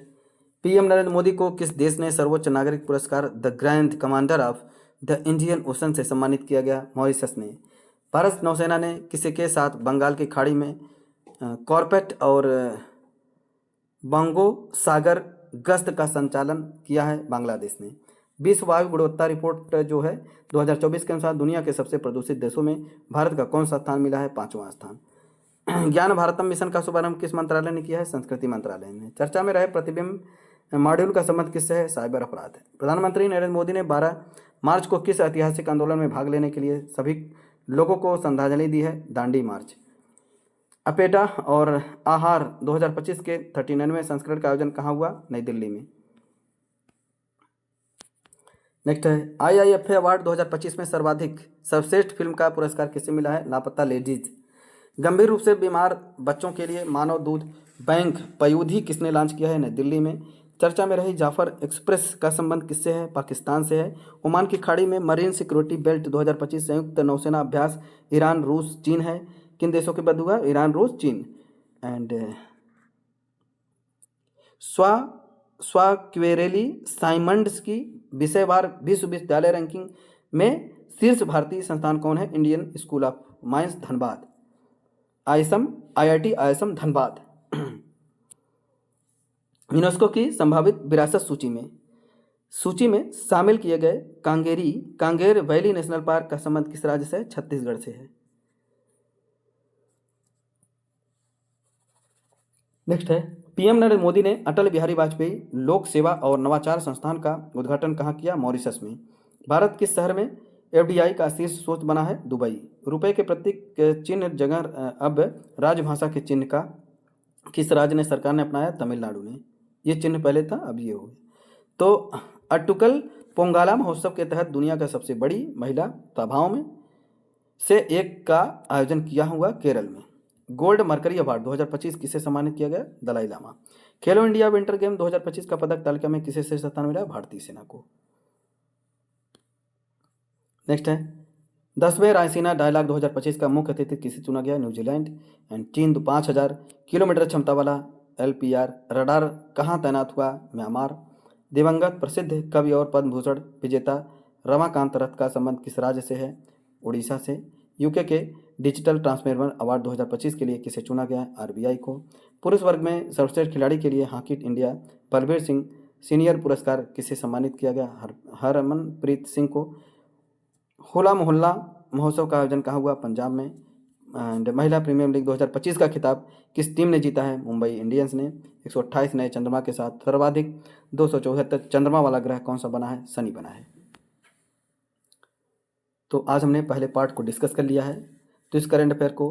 S1: पीएम नरेंद्र मोदी को किस देश ने सर्वोच्च नागरिक पुरस्कार the grand commander of the Indian ocean से सम्मानित किया गया? मॉरिशस ने। भारत नौसेना ने किसी के साथ बंगाल की खाड़ी में कॉर्पेट और बंगो सागर गश्त का संचालन किया है? बांग्लादेश ने। विश्व वायु गुणवत्ता रिपोर्ट जो है 2024 के अनुसार दुनिया के सबसे प्रदूषित देशों में भारत का कौन सा स्थान मिला है? 5वां स्थान। ज्ञान भारतम मिशन का शुभारंभ किस मंत्रालय ने किया है? संस्कृति मंत्रालय ने। चर्चा में रहे प्रतिबिंब मॉड्यूल का संबंध किससे है? साइबर अपराध है। प्रधानमंत्री नरेंद्र मोदी ने 12 मार्च को किस ऐतिहासिक आंदोलन में भाग लेने के लिए सभी लोगों को श्रद्धांजलि दी है? दांडी मार्च। अपेटा और आहार 2025 के 39वें संस्करण का आयोजन कहाँ हुआ? नई दिल्ली में। नेक्स्ट है, आईआईएफए अवार्ड 2025 में सर्वश्रेष्ठ फिल्म का पुरस्कार किसे मिला है? लापता लेडीज। गंभीर रूप से बीमार बच्चों के लिए मानव दूध बैंक पयूधी किसने लॉन्च किया है? नई दिल्ली में। चर्चा में रही जाफर एक्सप्रेस का संबंध किससे है? पाकिस्तान से है। ओमान की खाड़ी में मरीन सिक्योरिटी बेल्ट 2025 संयुक्त नौसेना अभ्यास ईरान रूस चीन है। किन देशों के मध्य हुआ? ईरान रूस चीन। एंड स्वाक्वेरेली साइमंड्स की विषयवार विश्वविद्यालय रैंकिंग में शीर्ष भारतीय संस्थान कौन है? Indian school of mines Dhanbad. IIT ISM Dhanbad. UNESCO की संभावित विरासत सूची में शामिल किए गए कांगेर वैली नेशनल पार्क का संबंध किस राज्य से है? छत्तीसगढ़ से है। नेक्स्ट है, पीएम नरेंद्र मोदी ने अटल बिहारी वाजपेयी लोक सेवा और नवाचार संस्थान का उद्घाटन कहाँ किया? मॉरिशस में। भारत किस शहर में एफडीआई का शीर्ष स्रोत बना है? दुबई। रुपए के प्रतीक चिन्ह जगह अब राजभाषा के चिन्ह का किस राज्य ने सरकार ने अपनाया? तमिलनाडु ने। ये चिन्ह पहले था, अब ये हो गया। तो अट्टुकल पोंगाला महोत्सव के तहत दुनिया का सबसे बड़ी महिला सभाओं में से एक का आयोजन किया हुआ केरल में। गोल्ड मरकरी अवार्ड 2025 किसे सम्मानित किया गया? दलाई लामा। खेलो इंडिया विंटर गेम 2025 का पदक तालिका में किसे शीर्ष स्थान मिला? भारतीय सेना को। नेक्स्ट है, 10वें रायसीना डायलॉग 2025 का मुख्य अतिथि किसे चुना गया? न्यूजीलैंड। एंड चीन 5000 किलोमीटर क्षमता वाला LPR रडार कहाँ तैनात हुआ? म्यांमार। दिवंगत प्रसिद्ध कवि और पद्म भूषण विजेता रमाकांत रथ का संबंध किस राज्य से है? उड़ीसा से। यूके के डिजिटल ट्रांसफॉर्मर अवार्ड 2025 के लिए किसे चुना गया? RBI को। पुरुष वर्ग में सर्वश्रेष्ठ खिलाड़ी के लिए hockey India Balbir Singh senior पुरस्कार किसे सम्मानित किया गया? हरमनप्रीत सिंह को। होला मोहल्ला महोत्सव का आयोजन कहाँ हुआ? पंजाब में। एंड महिला प्रीमियर लीग 2025 का खिताब किस टीम ने जीता है? मुंबई इंडियंस ने। 128 नए चंद्रमा के साथ सर्वाधिक 274 चंद्रमा वाला ग्रह कौन सा बना है? शनि बना है। तो आज हमने पहले पार्ट को डिस्कस कर लिया है। तो इस करंट अफेयर को